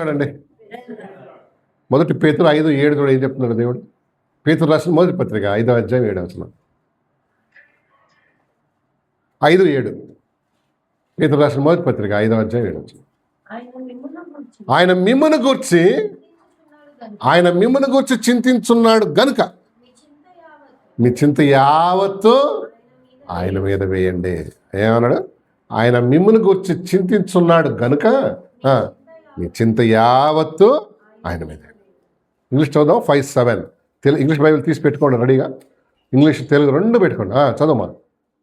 అండి మొదటి పేతురు 5:7 కూడా ఏం చెప్తున్నాడు దేవుడు? పేతురు రాసిన మొదటి పత్రిక 5వ అధ్యాయం 7వ వచనం. 5:7 పేతురు రాసిన మొదటి పత్రిక 5వ అధ్యాయం 7వ వచనం. ఆయన మిమ్మును గూర్చి చింతించున్నాడు గనుక మీ చింత యావత్తు ఆయన మీద వేయండి. ఏమన్నాడు? ఆయన మిమ్మును గూర్చి చింతించున్నాడు గనుక మీ చింత యావత్తు ఆయన మీద. ఇంగ్లీష్ చదువుదాం. 5:7 ఇంగ్లీష్ బైబిల్ తీసి పెట్టుకోండి రెడీగా. ఇంగ్లీష్ తెలుగు రెండు పెట్టుకోండి. చదవమా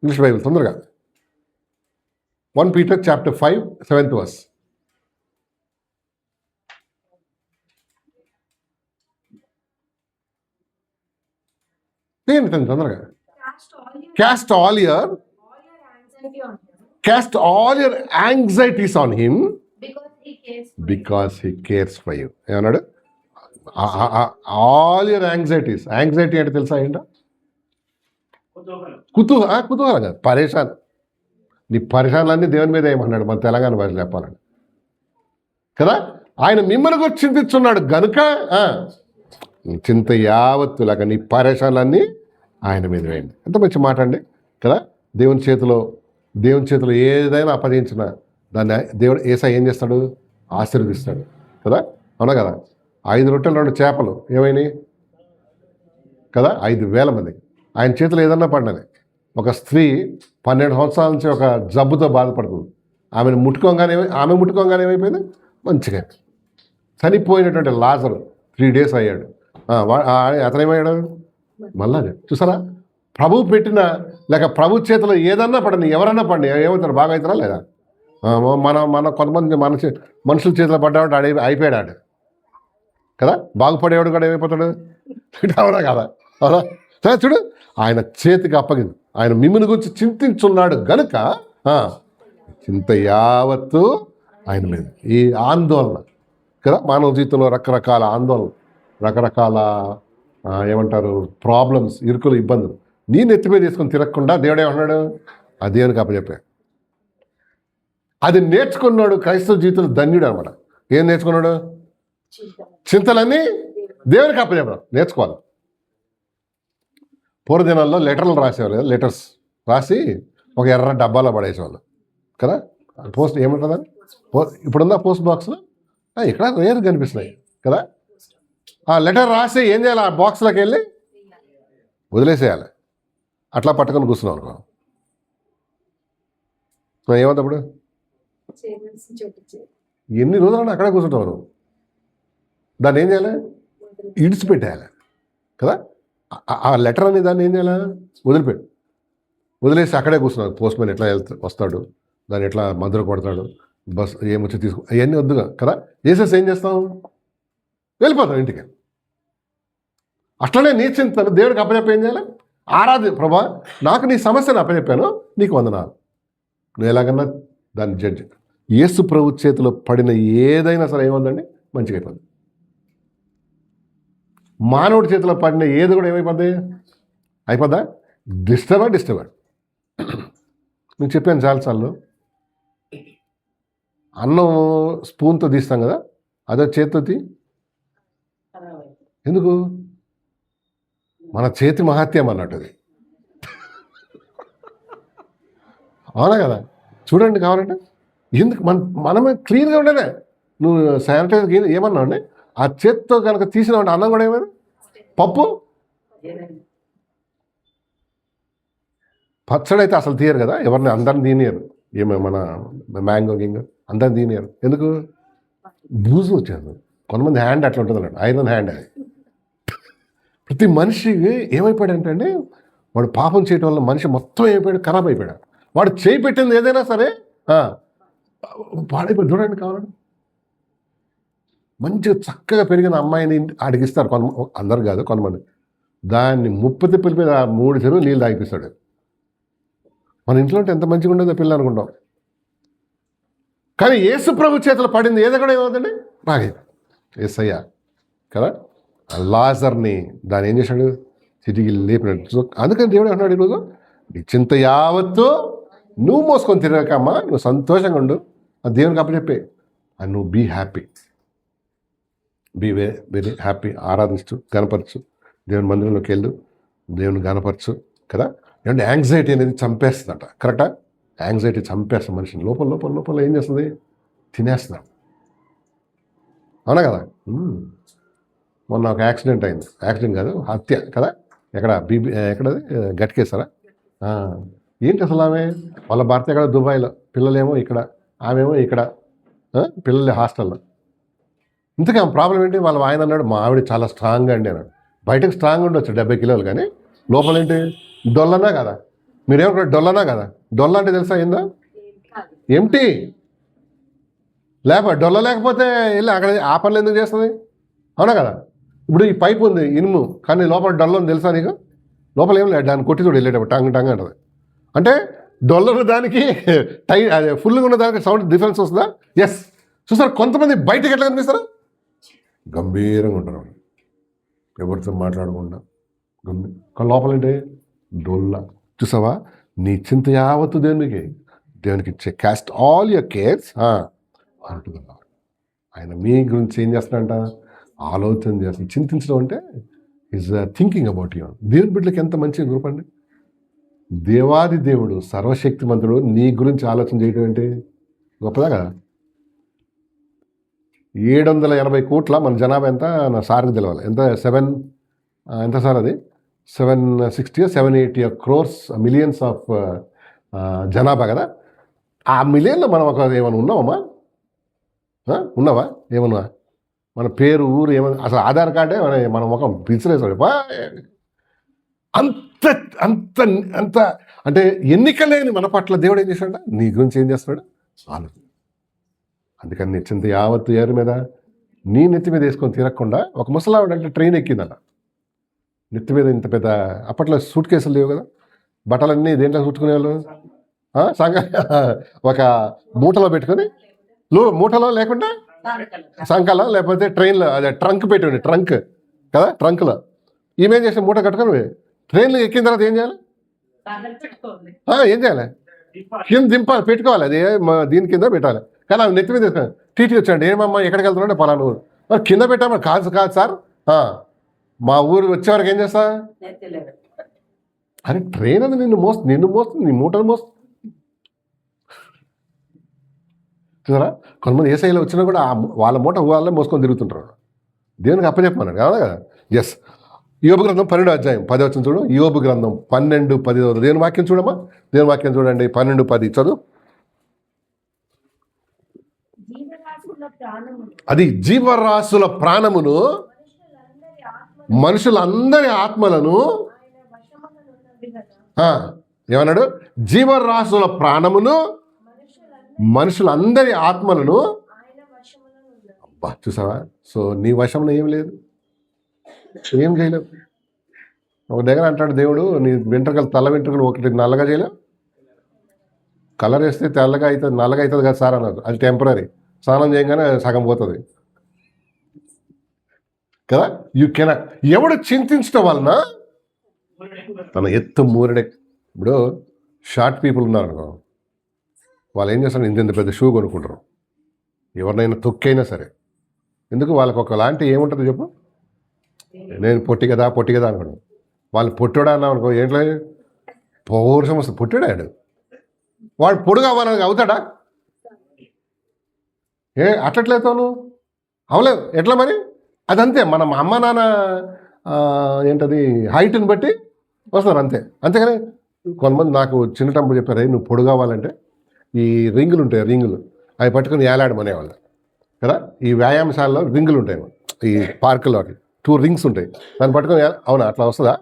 ఇంగ్లీష్ బైబిల్ తొందరగా. 1 Peter chapter 5 7th verse. తొందరగా. Cast all your anxieties on him because he cares for you. ఏమన్నాడు? All your anxieties. యాంగ్జైటీ అంటే తెలుసా ఏంటో? కుతూహలం కాదు, పరేషాన్. నీ పరిశానాలన్నీ దేవుని మీద ఏమన్నాడు మన తెలంగాణ భాష చెప్పాలండి కదా. ఆయన మిమ్మల్ని గురించి చింతిస్తున్నాడు గనుక చింత యావత్తు లాగా నీ పరేషాలన్నీ ఆయన మీద వేయండి. ఎంత మంచి మాట అండి కదా. దేవుని చేతిలో ఏదైనా అప్పగించిన దాన్ని దేవుడు యేసయ్య ఏం చేస్తాడు? ఆశీర్వదిస్తాడు కదా. అవునా కదా. 5 రొట్టెలు 2 చేపలు ఏమైనాయి కదా. 5,000 మంది ఆయన చేతిలో ఏదన్నా పడినది. ఒక స్త్రీ 12 సంవత్సరాల నుంచి ఒక జబ్బుతో బాధపడుతుంది. ఆమె ముట్టుకోగానే ఏమైపోయింది? మంచిగా చనిపోయినటువంటి లాజరు 3 days అయ్యాడు. అతను ఏమయ్యాడు? మళ్ళా చూసారా, ప్రభు పెట్టిన లేక ప్రభు చేతిలో ఏదన్నా పడని, ఎవరన్నా పడిని ఏమవుతారు? బాగా అవుతారా లేదా? మన కొంతమంది మనుషుల చేతిలో పడ్డాడు అయిపోయాడు ఆడు కదా. బాగుపడేవాడు కూడా ఏమైపోతాడు? అవునా కదా. అవునా సరే చూడు, ఆయన చేతికి అప్పగింది. ఆయన మిమ్మల్ని గురించి చింతించున్నాడు గనుక చింత యావత్తు ఆయన మీద. ఈ ఆందోళన కదా, మానవ జీవితంలో రకరకాల ఆందోళన, రకరకాల ఏమంటారు ప్రాబ్లమ్స్, ఇరుకులు, ఇబ్బందులు నీ నెత్తి మీద తీసుకొని తిరగకుండా దేవుడు ఏమన్నాడు? ఆ దేవునికి అప్పచెప్పాడు. అది నేర్చుకున్నాడు క్రైస్తవ జీవితంలో ధన్యుడు అనమాట. ఏం నేర్చుకున్నాడు? చింతలన్నీ దేవునికి అప్పచెప్పడం నేర్చుకోవాలి. పూర్వదినాల్లో లెటర్లు రాసేవాళ్ళు కదా. లెటర్స్ రాసి ఒక ఎర్ర డబ్బాలో పడేసేవాళ్ళు కదా. పోస్ట్ ఏమంటుందా? ఇప్పుడున్న పోస్ట్ బాక్స్లో ఇక్కడ రేరు కనిపిస్తున్నాయి కదా. ఆ లెటర్ రాసి ఏం చేయాలి? ఆ బాక్స్లోకి వెళ్ళి వదిలేసేయాలి. అట్లా పట్టుకొని కూర్చున్నాం అనుకో, ఏమవుతాప్పుడు ఎన్ని రోజులు అక్కడే కూర్చుంటావు నువ్వు. దాన్ని ఏం చేయాలి? ఇడిచిపెట్టేయాలి కదా. ఆ లెటర్ అనే దాన్ని ఏం చేయాలి? వదిలేసి అక్కడే కూర్చున్నాడు. పోస్ట్ మ్యాన్ ఎట్లా వస్తాడు, దాన్ని ఎట్లా మధుర కొడతాడు, బస్ ఏమొచ్చి తీసుకో, అవన్నీ వద్దుగా కదా. వేసేసి ఏం చేస్తాం? వెళ్ళిపోతాం ఇంటికి. అట్లనే నీ చింతను దేవుడికి అప్పచెప్పి ఏం చేయాలి? ప్రభా, నాకు నీ సమస్యను అప్పచెప్పాను, నీకు వందనాలు. నువ్వు ఎలాగన్నా దాన్ని జడ్జి. యేసు ప్రభు చేతిలో పడిన ఏదైనా సరే ఏముందండి? మంచిగా అయిపోద్ది. మానవుడి చేతిలో పడిన ఏది కూడా ఏమైపోద్ది? అయిపోద్దా? డిస్టర్బ్. నేను చెప్పాను చాలాసార్లు, అన్నం స్పూన్తో తీస్తాం కదా, అదే చేతితో ఎందుకు? మన చేతి మహత్యం అన్నట్టు అది. అవునా కదా. చూడండి కావాలంటే ఎందుకు మనమే క్లీన్గా ఉండేనే. నువ్వు శానిటైజర్ ఏమన్నావు అండి? ఆ చేతితో కనుక తీసినావంటే అన్నం కూడా ఏమైనా పప్పు పచ్చడి అయితే అసలు తీయరు కదా. ఎవరిని అందరిని తీనియరు. మన మ్యాంగో గింగో అందరిని తీనియరు. ఎందుకు? బూజు వచ్చేది. కొంతమంది హ్యాండ్ అట్లా ఉంటుంది అన్నట్టు, ఐరన్ హ్యాండ్. అది ప్రతి మనిషి ఏమైపోయాడంటే వాడు పాపం చేయటం వల్ల మనిషి మొత్తం అయిపోయాడు, ఖరాబ్ అయిపోయాడు. వాడు చేయి పెట్టింది ఏదైనా సరే పాడైపోయి. చూడండి కావాలండి, మంచిగా చక్కగా పెరిగిన అమ్మాయిని అడిగిస్తారు అందరు కాదు కొంతమంది. దాన్ని 30 తిప్పల మీద 3 చెరువులు నీళ్ళు తాగిపిస్తాడు. మన ఇంట్లో ఉంటే ఎంత మంచిగా ఉండేదో పిల్లలు అనుకుంటాం. కానీ యేసు ప్రభు చేతిలో పడింది ఏదో కూడా ఏమవుతుంది? బాగా యేసయ్య కదా. లాజర్ని దాన్ని ఏం చేశాడు? తిరిగి లేపినట్టు. అందుకని దేవుడు అంటున్నాడు ఈరోజు, నీ చింత యావత్తు నువ్వు మోసుకొని తిరగకమ్మా, నువ్వు సంతోషంగా ఉండు, ఆ దేవునికి అప్పచెప్పే, అండ్ నువ్వు be happy. Be very happy, ఆరాధించు, గనపరచు, దేవుని మందిరంలోకి వెళ్ళు, దేవుని గనపరచు కదా. ఏమంటే యాంగ్జైటీ అనేది చంపేస్తుందట, కరెక్టా? యాంగ్జైటీ చంపేస్తుంది మనిషిని, లోపల లోపల లోపల ఏం చేస్తుంది, తినేస్తున్నాం. అవునా కదా? మొన్న ఒక యాక్సిడెంట్ అయింది, యాక్సిడెంట్ కాదు హత్య కదా, ఎక్కడది గట్కేసారా? ఏంటి అసలు ఆమె వాళ్ళ భర్త ఎక్కడ దుబాయ్లో, పిల్లలేమో ఇక్కడ, ఆమెమో ఇక్కడ, పిల్లలు హాస్టల్లో. ఇంతకీ ఆమె ప్రాబ్లం ఏంటి? వాళ్ళ ఆయన అన్నాడు మా ఆవిడ చాలా స్ట్రాంగ్గా అండి అన్నాడు. బయటకు స్ట్రాంగ్ ఉండొచ్చు 70 కిలోలు, కానీ లోపల ఏంటి డొల్లనా కదా. మీరేమో డొల్లనా కదా, డొల్ల అంటే తెలుసా ఏందో, ఎంటీ డొల్ల లేకపోతే వెళ్ళి అక్కడ ఆ పనులు ఎందుకు చేస్తుంది? అవునా కదా. ఇప్పుడు ఈ పైప్ ఉంది ఇనుము, కానీ లోపల డొల్ల ఉంది తెలుసా నీకు? లోపల ఏం లేదు, దాన్ని కొట్టి చూడు వెళ్ళేటప్పుడు టంగ్ టంగ్ అంటది. అంటే డొల్లర్ దానికి అదే ఫుల్గా ఉన్న దానికి సౌండ్ డిఫరెన్స్ వస్తుందా? ఎస్. చూసారు కొంతమంది బయటకు ఎట్లా కనిపిస్తారా, గంభీరంగా ఉంటారు, ఎవరితో మాట్లాడకుండా కానీ లోపల ఏంటి డొల్ల. చూసావా, నీ చింత యావత్తు దేవునికి ఇచ్చే క్యాస్ట్ ఆల్ యువర్ కేర్స్ అంటున్నా. ఆయన మీ గురించి ఏం చేస్తున్నాడంట, ఆలోచన చేస్తాడు. చింతించడం అంటే ఈజ్ థింకింగ్ అబౌట్ యూ. దేవుని బిడ్డలకి ఎంత మంచి గ్రూప్ అండి. దేవాది దేవుడు సర్వశక్తిమంతుడు నీ గురించి ఆలోచన చేయడం అంటే గొప్పదా కదా. 780 కోట్ల మన జనాభా ఎంత నా సార్కి తెలవాలి, ఎంత ఎంత సార్ అది 760 780 crores మిలియన్స్ ఆఫ్ జనాభా కదా. ఆ మిలియన్లో మనం ఒక ఏమైనా ఉన్నామమ్మా, ఉన్నావా ఏమన్నా? మన పేరు ఊరు ఏమన్నా, అసలు ఆధార్ కార్డే మన ముఖం పిలిచిరేసాడు. అంత అంత అంత అంటే ఎన్నిక లేని మన పట్ల దేవుడు ఏం చేశాడు, నీ గురించి ఏం చేస్తున్నాడు ఆలోచన. అందుకని నీ చింత యావత్తు ఎవరి మీద, నీ నెత్తి మీద వేసుకొని తిరగకుండా. ఒక ముసలావిడ అంటే ట్రైన్ ఎక్కిందన్న, నెత్తి మీద ఇంత పెద్ద, అప్పట్లో సూట్ కేసులు లేవు కదా, బట్టలన్నీ దేంట్లో చుట్టుకునేవాళ్ళు, ఒక మూటలో పెట్టుకొని, మూటలో లేకుండా సంకలో, లేకపోతే ట్రైన్లో అదే ట్రంక్ పెట్టి ట్రంక్ కదా, ట్రంక్లో ఈమెం చేసి మూట కట్టుకొని ట్రైన్లో ఎక్కిన తర్వాత ఏం చేయాలి, ఏం చేయాలి, కింద దింపాలి, పెట్టుకోవాలి, అది దీని కింద పెట్టాలి. కానీ ఆమె నెత్తి మీద టీటీ వచ్చాడు, ఏమమ్మా ఎక్కడికి వెళ్తున్నాడే పలానా ఊరు, మరి కింద పెట్టామా, కాదు సార్, మా ఊరు వచ్చేవరకు ఏం చేస్తా, అరే ట్రైన్ అది నిన్ను మోస్తుంది, నీ మూటను మోస్తుంది. చూసారా, కొంతమంది ఏసైలో వచ్చినా కూడా వాళ్ళ మూట వాళ్ళే మోసుకొని తిరుగుతుంటారు. దేవునికి అప్పచెప్పమన్నాడు కదా కదా. ఎస్. యోబు గ్రంథం 12వ అధ్యాయం 10వ వచనం చూడు. యోబు గ్రంథం 12:10. దేవుని వాక్యం చూడమ్మా, దేవుని వాక్యం చూడండి. 12:10 చదువు. అది జీవరాశుల ప్రాణమును, మనుషులందరి ఆత్మలను, ఏమన్నాడు, జీవరాశుల ప్రాణమును, మనుషులందరి ఆత్మలను. అబ్బా చూసావా. సో నీ వశంలో ఏం లేదు, ఏం చేయలేవు. ఒక దగ్గర అంటాడు దేవుడు, నీ వెంట్రుకలు తల వెంట్రుకలు ఒకటి నల్లగా చేయలేవు, కలర్ వేస్తే తెల్లగా అవుతుంది, నల్లగా అవుతుంది కదా సార్ అన్నారు. అది టెంపరీ, స్నానం చేయగానే సగం పోతుంది కదా. You cannot. ఎవడు చింతించడం వలన తన ఎత్తు మూరెడే. ఇప్పుడు షార్ట్ పీపుల్ ఉన్నారు అనుకో, వాళ్ళు ఏం చేస్తారు, ఇంత పెద్ద షూ కొనుక్కుంటారు, ఎవరినైనా తొక్కైనా సరే. ఎందుకు, వాళ్ళకి ఒకలాంటి ఏముంటుంది చెప్పు, నేను పొట్టి కదా అనుకున్నాను. వాళ్ళు పొట్టోడా అన్నాం అనుకో, ఏంట్లో పౌరుషం వస్తుంది. పొట్టాడాడు వాడు పొడుగు అవ్వాలని అవుతాడా, అట్లట్లేతాను అవలేదు. ఎట్లా మరి, అదంతే. మనం అమ్మ నాన్న ఏంటది హైట్ని బట్టి వస్తారు అంతే. అంతేగాని కొంతమంది నాకు చిన్నటప్పుడు చెప్పారు, నువ్వు పొడుగు కావాలంటే ఈ రింగులు ఉంటాయి, రింగులు అవి పట్టుకుని ఏలాడమనేవాళ్ళు కదా. ఈ వ్యాయామశాలలో రింగులు ఉంటాయి, ఈ పార్కులో 2 రింగ్స్ ఉంటాయి, దాన్ని పట్టుకొని అవునా అట్లా వస్తుందా?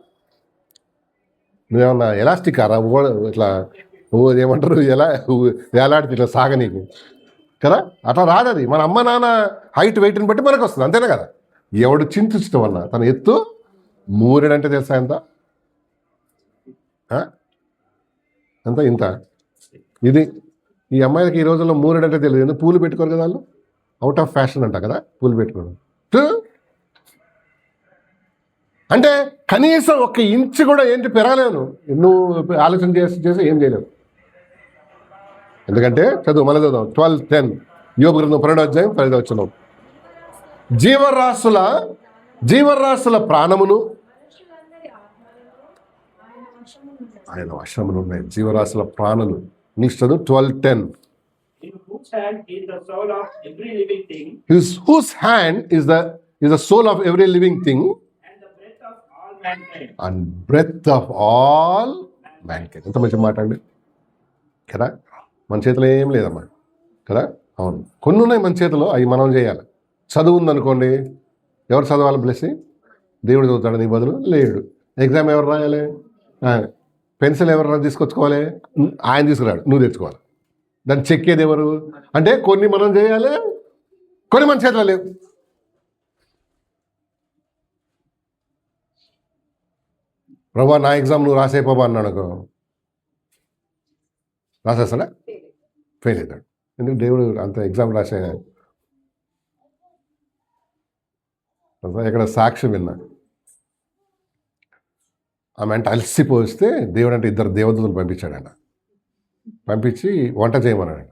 నువ్వేమన్నా ఎలాస్టిక్ రా ఇట్లా ఏమంటారు, ఏలాడితే ఇట్లా సాగనీకు కదా, అట్లా రాదు అది. మన అమ్మ నాన్న హైట్ వెయిట్ని బట్టి మనకు వస్తుంది, అంతేనా కదా. ఎవడు చింతించడం వల్ల తన ఎత్తు మూరెడంటే తెలుసా ఎంత, ఎంత ఇంత. ఇది ఈ అమ్మాయిలకి ఈ రోజుల్లో మూరెడంటే తెలియదు, ఎందుకు పూలు పెట్టుకోరు కదా వాళ్ళు, అవుట్ ఆఫ్ ఫ్యాషన్ అంట కదా పూలు పెట్టుకోవడం. అంటే కనీసం 1 ఇంచు కూడా ఏంటి పెరగలేవు నువ్వు ఆలోచన చేసి ఏం చేయలేవు. ఎందుకంటే చదువు, మళ్ళీ చదువు 12:10 యోబు గ్రంథం 12వ అధ్యాయం 10వ వచనం. జీవరాశుల ప్రాణమును ఆయన వశములు ఉన్నాయి. జీవరాశుల ప్రాణులు. Next 12:10. whose hand is the soul of every living thing, Whose hand is the soul of every living thing and the breath of all mankind. and breath of all mankind. ఎంత మంచి మాట అండి కదా. మన చేతిలో ఏం లేదమ్మా కదా. అవును, కొన్ని ఉన్నాయి మన చేతిలో, అవి మనం చేయాలి. చదువు ఉందనుకోండి, ఎవరు చదవాలి? బ్లెస్సింగ్ దేవుడు చదువుతాడు నీ బదులు? లేడు. ఎగ్జామ్ ఎవరు రాయాలి? పెన్సిల్ ఎవరు తీసుకొచ్చుకోవాలి? ఆయన తీసుకురాడు, నువ్వు తెచ్చుకోవాలి. దాన్ని చెక్కేది ఎవరు? అంటే కొన్ని మనం చేయాలి, కొన్ని మన చేతిలో లేవు. ప్రభా నా ఎగ్జామ్ నువ్వు రాసేపోబా అన్నాడు అనుకో, రాసేస్తాడా? ఫెయిల్ అవుతాడు. ఎందుకు? దేవుడు అంత ఎగ్జామ్ రాసే. ఇక్కడ సాక్ష్యం విన్నా, ఆమె అంటే అలసిపోస్తే దేవుడు అంటే 2 దేవదూతలు పంపించాడంట. పంపించి వంట చేయమన్నాడు.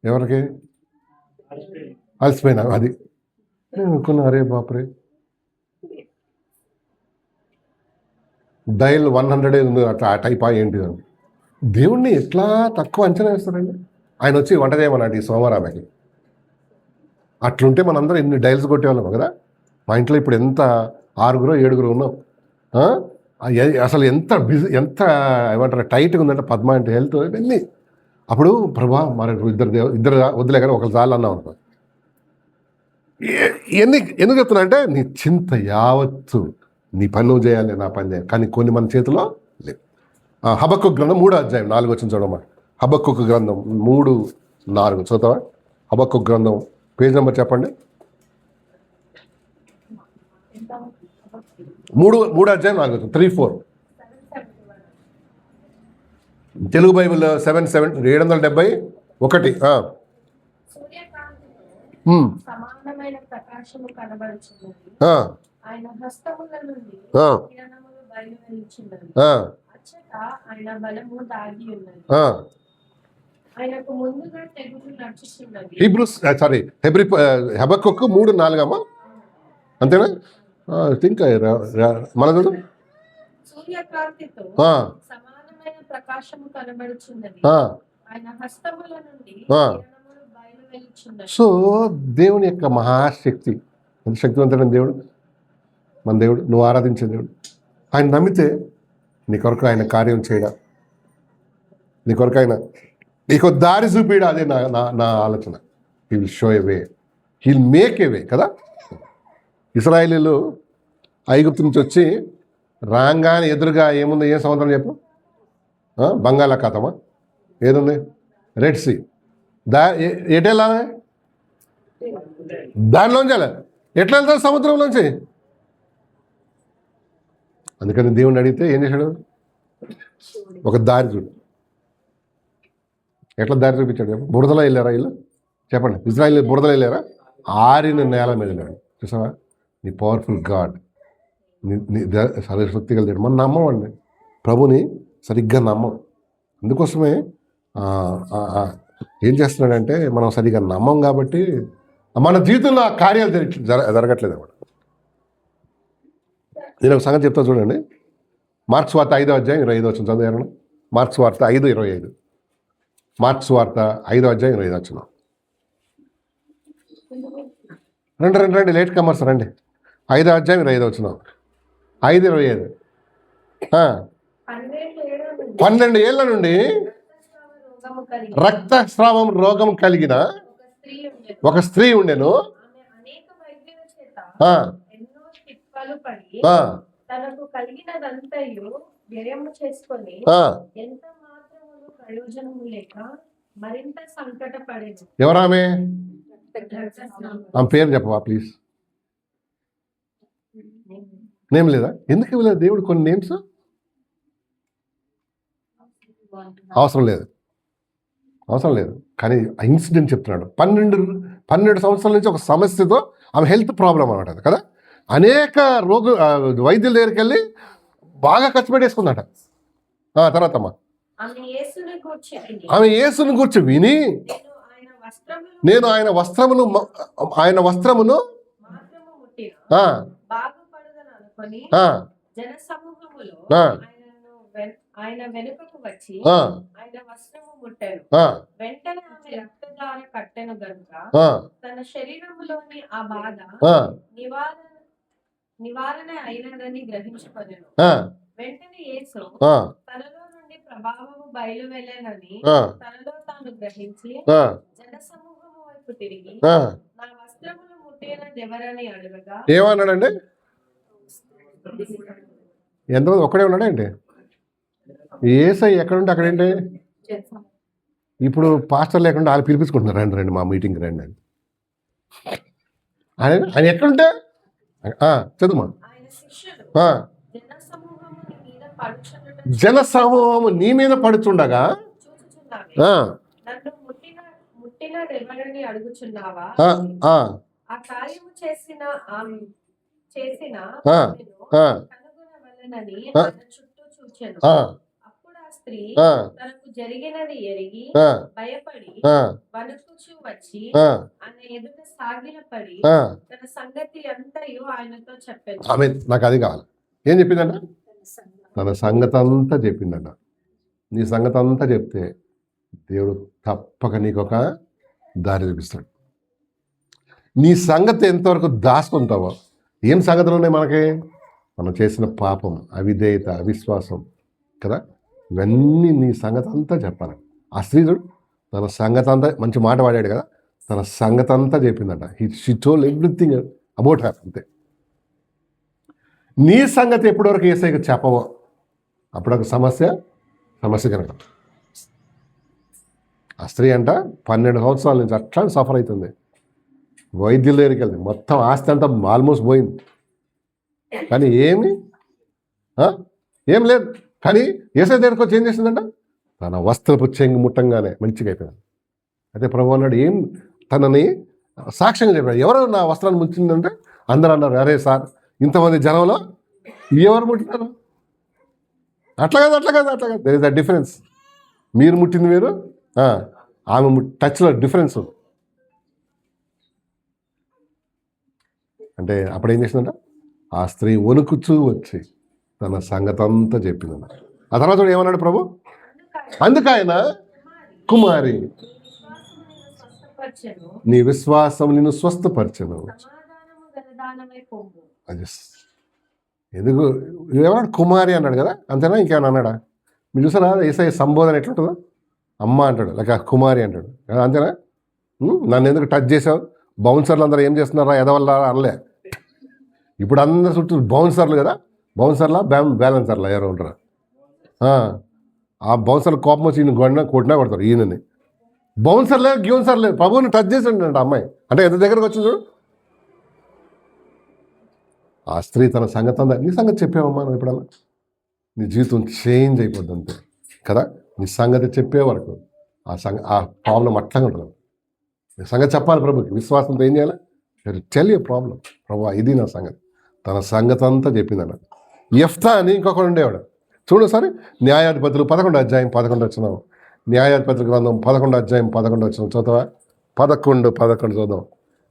ఎవరికి? అలసిపోయినా. అది నేను అనుకున్నా, అరే బాపరే, డైల్ 100 ఉంది అట్లా ఆ టైప్ ఏంటిది అని. దేవుణ్ణి ఎట్లా తక్కువ అంచనా వేస్తారండి. ఆయన వచ్చి వంట చేయమన్నాడు ఈ సోమవారం ఆమెకి. అట్లుంటే మనందరం ఎన్ని డైల్స్ కొట్టేవాళ్ళం కదా. మా ఇంట్లో ఇప్పుడు ఎంత 6-7 ఉన్నాం. అసలు ఎంత బిజీ, ఎంత ఏమంటారు టైట్గా ఉందంటే పద్మ అంటే హెల్త్ ఇవన్నీ. అప్పుడు ప్రభా మరి ఇద్దరు వద్దులే కానీ ఒకరు చాలు అన్నాం అనుకో. ఎందుకు చెప్తున్నా అంటే నీ చింత యావత్తు నీ పని నువ్వు చేయాలి, నా పని చేయాలి. కానీ కొన్ని మన చేతిలో లేవు. హబక్కూకు గ్రంథం 3వ అధ్యాయం 4 వచ్చిన చూడమ్మా. హబక్కూకు గ్రంథం 3:4 చదువుతావా? హబక్కూకు గ్రంథం పేజ్ నెంబర్ చెప్పండి. 3వ అధ్యాయం 4 వచ్చిన 3-4. తెలుగు బైబిల్ 771. సమానమైన ప్రకాశము కనబడుచున్నది. ఆయన హస్తముల నుండి కిరణములు బయలువెళ్ళుచున్నవి. అచ్చట ఆయన బలము దాగి ఉన్నది. ఆయనకు ముందుగా తెగులు నడుచుచున్నది. హబక్కూకు 3:4 అమ్మా, అంతేనా? థింక్ మన సూర్యకాంతితో సమానమైన ప్రకాశము కనబడుచున్నది. ఆయన హస్తముల నుండి కిరణములు బయలువెళ్ళుచున్నవి. సో దేవుని యొక్క మహాశక్తి, ఎంత శక్తివంతుడైన దేవుడు మన దేవుడు. నువ్వు ఆరాధించే దేవుడు. ఆయన నమ్మితే నీ కొరకు ఆయన కార్యం చేయడా, నీ కొరకు ఆయన నీకు దారి చూపిడా. అదే నా ఆలోచన. He will show a way, he will make a way కదా. ఇశ్రాయేలీలు ఐగుప్తు నుంచి వచ్చి రాగానే ఎదురుగా ఏముంది? ఏం సముద్రం చెప్పు? బంగాళాఖాతమా? ఏదుంది? Red sea. ఎటు వెళ్ళాలి? దానిలోంచి వెళ్ళాలి. ఎట్లా వెళ్తారు? సముద్రంలోంచి. అందుకని దేవుణ్ణి అడిగితే ఏం చేశాడు? ఒక దారి చూడు. ఎట్లా దారి చూపించాడు? బురదలో వెళ్ళారా వీళ్ళు? చెప్పండి. ఇజ్రాయిల్ బురదలో వెళ్ళారా? ఆరిన నేల మీద వెళ్ళాడు. చూసావా? నీ పవర్ఫుల్ గాడ్, నీ సర్వశక్తి కలిగాడు. మనం నమ్మమండి ప్రభుని, సరిగ్గా నమ్మం. అందుకోసమే ఏం చేస్తున్నాడంటే మనం సరిగ్గా నమ్మం కాబట్టి మన జీవితంలో ఆ కార్యాలు జరగట్లేదు అన్నమాట. నేను ఒక సంగతి చెప్తా చూడండి. మార్క్స్ వార్త 5వ అధ్యాయం 25 వచ్చిన చదివాను. మార్క్స్ వార్త 5:25. మార్క్స్ వార్త 5వ అధ్యాయం 25 వచ్చిన. రండి లేట్ కమర్స్ రండి. 5వ అధ్యాయం 25 వచ్చిన. 5:25. 12 ఏళ్ల నుండి రక్తస్రావం రోగం కలిగిన ఒక స్త్రీ ఉండెను. తనకు కలిగినదంతయు వ్యయము చేసుకొని ఎంత మాత్రమును ప్రయోజనము లేక మరింత సంకటపడెను. ఎవరామె? ఆమె పేరు చెప్పవా ప్లీజ్? నేమ్ లేదా? ఎందుకు ఇవ్వలేదు దేవుడు కొన్ని నేమ్స్? అవసరం లేదు. కానీ ఇన్సిడెంట్ చెప్తున్నాడు. 12 సంవత్సరాల నుంచి ఒక సమస్యతో ఆమె హెల్త్ ప్రాబ్లం అనమాట కదా. అనేక వైద్యుల దగ్గరికి వెళ్ళి బాగా ఖర్చు పెట్టేసుకుందట. తర్వాత అమ్మా ఆమె యేసుని గురించి విని వస్త్రములు నేను ఆయన వస్త్రమును మాత్రము ముట్టిన ఆ, బాగుపడదని అనుకొని ఆ, జన సమూహములో ఆ. ఆయన వెనుకకు వచ్చి ఆ, ఆయన వస్త్రము ముట్టారు. ఆ, వెంటనే ఆమె రక్తధార కట్టెను గనుక ఆ, తన శరీరములోని ఆ బాధ ఆ, నివారణ అయినదని గ్రహించుకొనెను. ఆ, వెంటనే యేసు ఆ, తనలో నుండి ప్రభావము బయలు వెళ్ళనని ఆ, తనలో తాను గ్రహించి ఆ, జన సమూహము వైపు తిరిగి ఆ. నా వస్త్రములు ముట్టినదెవరని అడగగా ఏమన్నాడండి? ఎంతమంది ఒక్కడే ఉన్నాడా ఏంటి? ఏసై ఎక్కడుంటే అక్కడేంటి? ఇప్పుడు పాస్టర్ లేకుండా వాళ్ళు పిలిపించుకుంటున్నారు, రండి రండి మా మీటింగ్కి రండి అని. ఆయన ఎక్కడుంటే చదువుమా. ఆయన శిష్యులు ఆ, జన సమూహము నీ మీద జన సమూహము నీ మీద పడుచున్నట్టు పడుచుండగా చూచుచున్నావే. ఆ, నన్ను ముట్టినదెవరని అడుగుచున్నావా? ఆ, ఆ, ఆ కార్యము చేసిన ఆ, ఆమెను ఆ, కనుగొనవలెనని ఆ. ఆయన చుట్టూ చూచెను. ఆ, అప్పుడు ఆ స్త్రీ ఆ, తనకు జరిగినది ఎరిగి ఆ, భయపడి ఆ, వణుకుచూ వచ్చి ఆ, ఆయన ఎదుట సాగిలపడి ఆ. తన సంగతి అంతయు ఆయనతో చెప్పాను. ఆమె నాకు అది కావాలి. ఏం చెప్పిందంట? తన సంగతి అంతా చెప్పిందంట. నీ సంగతి అంతా చెప్తే దేవుడు తప్పక నీకు ఒక దారి చూపిస్తాడు. నీ సంగతి ఎంతవరకు దాచుకుంటావో, ఏం సంగతులు ఉన్నాయి మనకి? మనం చేసిన పాపం, అవిధేయత, అవిశ్వాసం కదా, ఇవన్నీ నీ సంగతి అంతా చెప్పాలి. ఆ స్త్రీడు తన సంగతి అంతా, మంచి మాట వాడాడు కదా, తన సంగతి అంతా చెప్పిందంట. She told everything about her. అంతే. నీ సంగతి ఎప్పటివరకు ఏసైకి చెప్పవో అప్పుడు ఒక సమస్య కనుక. ఆ స్త్రీ అంట 12 సంవత్సరాల నుంచి అట్లా సఫర్ అవుతుంది. వైద్యుల దగ్గరికి వెళ్తుంది, మొత్తం ఆస్తి అంతా ఆల్మోస్ట్ పోయింది, కానీ ఏం లేదు. కానీ ఏసై దగ్గరికి వచ్చి ఏం చేసిందంట? తన వస్త్రపు చెంగు ముట్టంగానే మంచిగా అయిపోయింది. అయితే ప్రభు అన్నాడు, ఏం తనని సాక్ష్యంగా చెప్పాడు. ఎవరు నా వస్త్రాన్ని ముంచిందంటే అందరూ అన్నారు, అరే సార్ ఇంతమంది జనంలో ఎవరు ముట్టినారు? అట్లా కాదు. There is a difference. మీరు ముట్టింది వేరు, ఆమె టచ్లో డిఫరెన్స్ ఉంది. అంటే అప్పుడు ఏం చేసిందంట? ఆ స్త్రీ వణుకుచూ వచ్చి తన సంగతి అంతా చెప్పిందన్న. ఆ తర్వాత ఏమన్నాడు ప్రభు? అందుకైన కుమారి నీ విశ్వాసం నిన్ను స్వస్థపరచెను. అది ఎందుకు ఏమన్నాడు? కుమారి అన్నాడు కదా, అంతేనా? ఇంకేమన్నా అన్నాడా? మీరు చూసారా ఏసై సంబోధన ఎట్లుంటుందో? అమ్మ అంటాడు, లేక కుమారి అంటాడు, అంతేనా? నన్ను ఎందుకు టచ్ చేసావు? బౌన్సర్లు అందరూ ఏం చేస్తున్నారా ఎదవల్ల అనలే. ఇప్పుడు అందరు చుట్టూ బౌన్సర్లు కదా, బౌన్సర్లా బ్యాలెన్సర్లా ఎవరు ఉంటారు? ఆ బౌన్సర్లు కోపం వచ్చి ఈయన కొట్టినా కొడతారు ఈయనని. బౌన్సర్ లేదు, గ్యూన్సర్ లేదు, ప్రభువుని టచ్ చేసిండ అమ్మాయి. అంటే ఎంత దగ్గరకు వచ్చింది చూడు. ఆ స్త్రీ తన సంగతి అంతా, నీ సంగతి చెప్పావమ్మా నువ్వు ఎప్పుడన్నా? నీ జీవితం చేంజ్ అయిపోద్ది అంతే కదా. నీ సంగతి చెప్పే వరకు ఆ ప్రాబ్లం అట్లాగే ఉంటుంది. నీ సంగతి చెప్పాలి ప్రభుకి. విశ్వాసంతో ఏం చేయాలి? టెల్ యూ ప్రాబ్లం, ప్రభు ఇది నా సంగతి. తన సంగతి అంతా చెప్పిందన్న. యెఫ్తా అని ఇంకొకడు ఉండేవాడు. చూడు సరే, న్యాయాధిపతులు 11వ అధ్యాయం 11 వచనం. న్యాయాధిపతుల గ్రంథం 11వ అధ్యాయం 11 వచనం చదువుతావా? 11 చూద్దాం.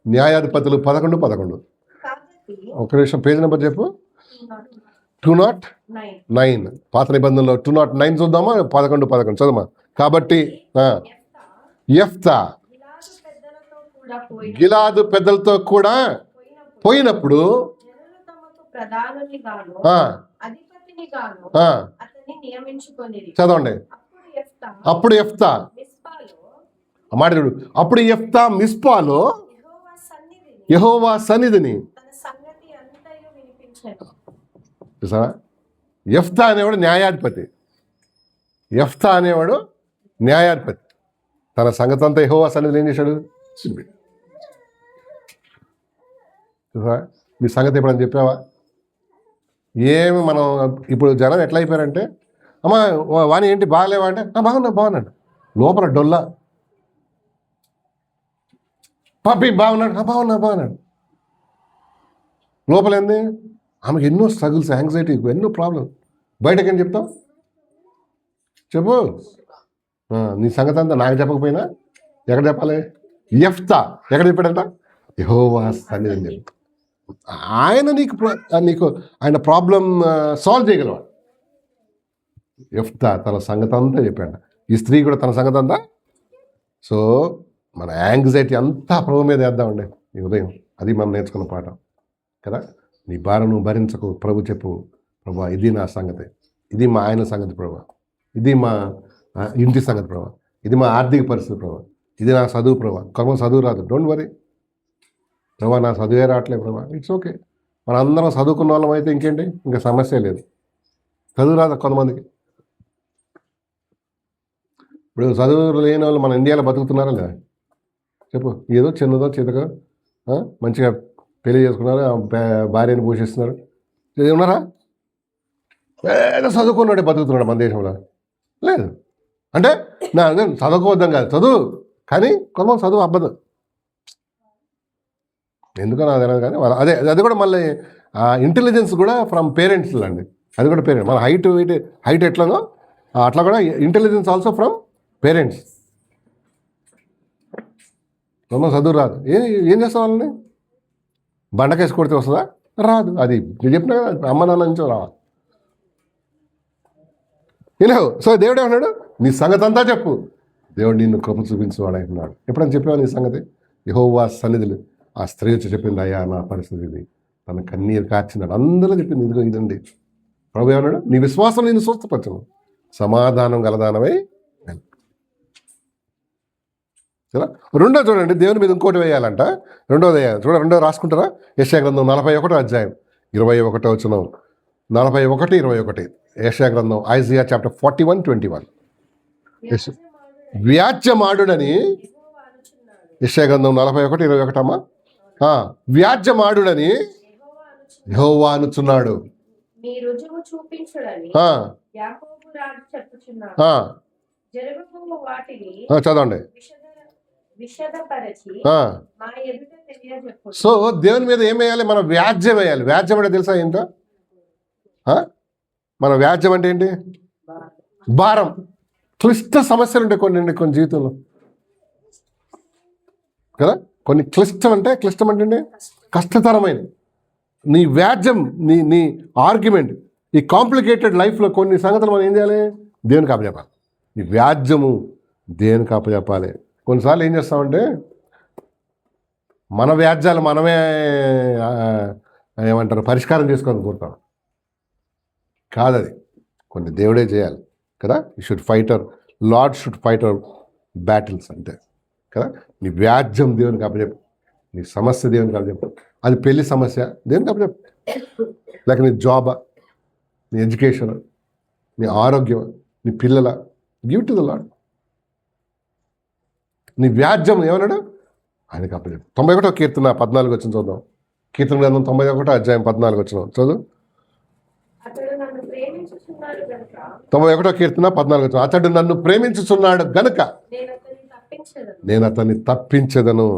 న్యాయాధిపతులు 11. ఒక నిమిషం పేజ్ నెంబర్ చెప్పు. 209. పాత నిబంధనలో 209 చూద్దామా? 11 చదువుమా. కాబట్టి యెఫ్తా గిలాదు పెద్దలతో కూడా పోయినప్పుడు చదవండి. అప్పుడు యెఫ్తా మాట్లాడు. అప్పుడు యెఫ్తా మిస్పాలో యెహోవా సన్నిధిని చూసావా? యెఫ్తా అనేవాడు న్యాయాధిపతి. తన సంగతి అంతా యెహోవా సన్నిధిని ఏం చేశాడు? చూసావా? నీ సంగతి ఎప్పుడని చెప్పావా? ఏమి మనం ఇప్పుడు జనం ఎట్లా అయిపోయారంటే, అమ్మా వాణి ఏంటి బాగలేవా అంటే బాగున్నాడు. లోపల డొల్లా. పాపి బాగున్నాడు. లోపల ఏంది? ఆమెకు ఎన్నో స్ట్రగుల్స్, యాంగ్జైటీ, ఎన్నో ప్రాబ్లమ్. బయటకేం చెప్తావు? చెప్పు. నీ సంగతి అంతా నాకు చెప్పకపోయినా ఎక్కడ చెప్పాలి? యెఫ్తా ఎక్కడ చెప్పాడంట? యెహోవా సన్నిధిని చెప్పి. ఆయన నీకు ఆయన ప్రాబ్లం సాల్వ్ చేయగలవాడు. యెఫ్తా తన సంగతి అంతా చెప్పాడు. ఈ స్త్రీ కూడా తన సంగతి అంతా. సో మన యాంగ్జైటీ అంతా ప్రభు మీద వేద్దామండి ఈ ఉదయం. అది మనం నేర్చుకున్న పాఠం కదా. నీ భారం నువ్వు భరించకు, ప్రభు చెప్పు, ప్రభా ఇది నా సంగతి, ఇది మా ఆయన సంగతి ప్రభా, ఇది మా ఇంటి సంగతి ప్రభా, ఇది మా ఆర్థిక పరిస్థితి ప్రభా, ఇది నా చదువు ప్రభా. కొంతమంది చదువు రాదు, డోంట్ వరీ ప్రభా, నా చదువే రావట్లేదు ప్రభా, ఇట్స్ ఓకే. మన అందరం చదువుకున్న వాళ్ళం అయితే ఇంకేంటి, ఇంకా సమస్య లేదు. చదువు రాదు కొంతమందికి. ఇప్పుడు చదువు లేని వాళ్ళు మన ఇండియాలో బతుకుతున్నారా లేదా చెప్పు? ఏదో చిన్నదో చిన్నగా మంచిగా పెళ్లి చేసుకున్నారు, భార్యను పోషిస్తున్నారు. ఉన్నారా? ఏదో చదువుకున్నాడే బతుకుతున్నాడు మన దేశంలో లేదు. అంటే నా చదువుకోవద్దాం కాదు, చదువు, కానీ కొంతమంది చదువు అబ్బదు ఎందుకో నాకు తెలియదు. కానీ అదే అది కూడా మళ్ళీ ఇంటెలిజెన్స్ కూడా ఫ్రమ్ పేరెంట్స్ అండి. అది కూడా పేరెంట్స్. మన హైట్ ఎట్లానో అట్లా కూడా ఇంటెలిజెన్స్ ఆల్సో ఫ్రమ్ పేరెంట్స్. కొంతమంది చదువు రాదు, ఏం చేస్తాం వాళ్ళని? బండకేసి కొడితే వస్తుందా? రాదు. అది నేను చెప్పినా కదా, అమ్మ నాన్న నుంచో రావాలి. సో దేవుడు ఏమన్నాడు? నీ సంగతి అంతా చెప్పు, దేవుడు నిన్ను కృప చూపించేవాడు అంటున్నాడు. ఎప్పుడైనా చెప్పావా నీ సంగతి? యెహోవా సన్నిధులు. ఆ స్త్రీ వచ్చి చెప్పింది, అయ్యా నా పరిస్థితి ఇది, తన కన్నీరు కార్చినాడు. అందరూ చెప్పింది, ఇదిగో ఇదండి. ప్రభు ఏమన్నాడు? నీ విశ్వాసం నిన్ను స్వస్థపరచను, సమాధానం గలదానమై. కదా. రెండో చూడండి, దేవుని మీద ఇంకోటి వేయాలంట. రెండోది రెండో రాసుకుంటారా? యెషయా గ్రంథం 41వ అధ్యాయం 21వ వచనం. 41, 21 యెషయా గ్రంథం, ఐజియా చాప్టర్ 41:21. వ్యాజ్యమాడుడని యెషయా గ్రంథం 41:21 అమ్మా. వ్యాజ్యమాడుడని యెహోవా అనుచున్నాడు. చదవండి. సో దేవుని మీద ఏం వేయాలి? మనం వ్యాజ్యం వేయాలి. వ్యాజ్యం అంటే తెలుసా ఏంటో? మన వ్యాజ్యం అంటే ఏంటి? భారం. క్లిష్ట సమస్యలు ఉంటాయి కొన్ని జీవితంలో కదా. కొన్ని క్లిష్టం అంటే కష్టతరమైన నీ వ్యాజ్యం, నీ ఆర్గ్యుమెంట్, ఈ కాంప్లికేటెడ్ లైఫ్లో కొన్ని సంగతులు మనం ఏం చేయాలి? దేవునికి అప్పచెప్పాలి. నీ వ్యాజ్యము దేవునికి అప్పచెప్పాలి. కొన్నిసార్లు ఏం చేస్తామంటే మన వ్యాజ్యాలు మనమే ఏమంటారు పరిష్కారం చేసుకోవాలని కోరుతాం. కాదది, కొన్ని దేవుడే చేయాలి కదా. You should Lord should fight our battles అంతే కదా. నీ వ్యాజ్యం దేవునికి అప్పచెప్పు, నీ సమస్య దేవునికి అప్పచెప్పు. అది పెళ్లి సమస్య దేవునికి అప్పచెప్పు, లేక నీ జాబా, నీ ఎడ్యుకేషన్, నీ ఆరోగ్యం, నీ పిల్లల, గివ్ టు ద లార్డ్. నీ వ్యాజ్యం ఏమన్నాడు? ఆయనకి అప్పచెప్పు. 91వ కీర్తన 14 వచ్చిన చూద్దాం. కీర్తన గ్రంథం 91వ అధ్యాయం 14 వచ్చిన చదువు. 91వ కీర్తన 14 వచ్చిన. అతడు నన్ను ప్రేమించుచున్నాడు గనుక నేను అతన్ని తప్పించదను.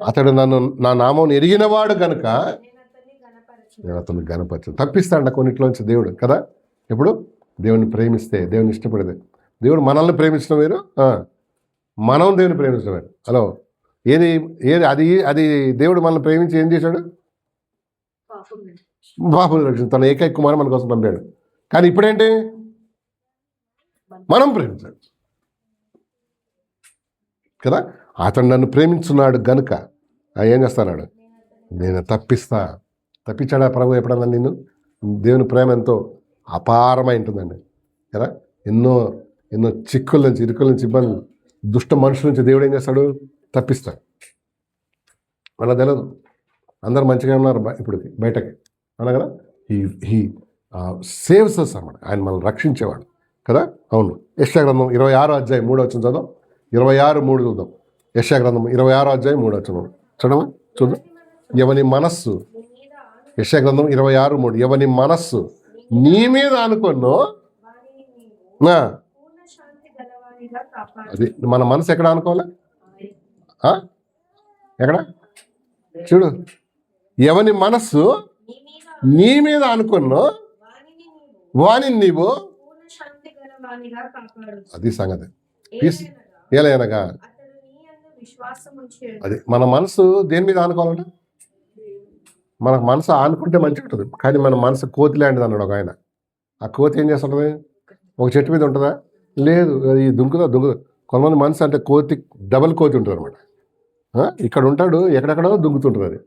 అతడు నా నామం ఎరిగినవాడు గనుక నేను అతన్ని గణపరచను. తప్పిస్తాడు కొన్నిట్లోంచి దేవుడు కదా. ఎప్పుడు దేవుని ప్రేమిస్తే, దేవుని ఇష్టపడితే. దేవుడు మనల్ని ప్రేమించడం వేరు, మనం దేవుని ప్రేమించడం వేరు. హలో, ఏది అది దేవుడు మనల్ని ప్రేమించి ఏం చేశాడు? బాబుని రక్షణ, తన ఏకైక కుమారుడు మన కోసం పంపాడు. కానీ ఇప్పుడేంటి? మనం ప్రేమించాడు కదా. అతను నన్ను ప్రేమించున్నాడు గనుక ఏం చేస్తాడు? నేను తప్పించాడా ప్రభు ఎప్పుడన్నా నిన్ను? దేవుని ప్రేమ ఎంతో అపారమై ఉంటుందండి కదా. ఎన్నో చిక్కుల నుంచి, ఇరుకుల నుంచి, ఇబ్బందులు, దుష్ట మనుషుల నుంచి దేవుడు ఏం చేస్తాడు? తప్పిస్తాడు. మనకు తెలియదు, అందరు మంచిగా ఉన్నారు ఇప్పుడు బయటకి అన్నా కదా. హీ సేవ్స్ అస్ అన్నమాట. ఆయన మనల్ని రక్షించేవాడు కదా. అవును. యెషయా గ్రంథం 26వ అధ్యాయం 3వ వచనం చదువు. 26:3 చూద్దాం. యెషయా గ్రంథం 26వ అధ్యాయం 3వ వచనం చూద్దాం. ఎవని మనస్సు, యెషయా గ్రంథం 26:3, ఎవని మనస్సు నీ మీద అనుకున్నో, అది మన మనసు ఎక్కడ అనుకోవాలి? ఎక్కడ చూడు. ఎవని మనస్సు నీ మీద అనుకున్నో వాని నీవు, అది సంగతి. పీస్ ఏలైనగా విశ్వాసం ఉంచి అది మన మనసు దేని మీద ఆనుకోవాలంట? మన మనసు ఆనుకుంటే మంచిగా ఉంటుంది. కానీ మన మనసు కోతి లాంటిది అన్నాడు ఒక ఆయన. ఆ కోతి ఏం చేస్తుంటుంది? ఒక చెట్టు మీద ఉంటుందా? లేదు, అది దుంకుదా. కొంతమంది మనసు అంటే కోతి, డబల్ కోతి ఉంటుంది అనమాట. ఇక్కడ ఉంటాడు, ఎక్కడెక్కడో దుంకుతుంటుంది అది.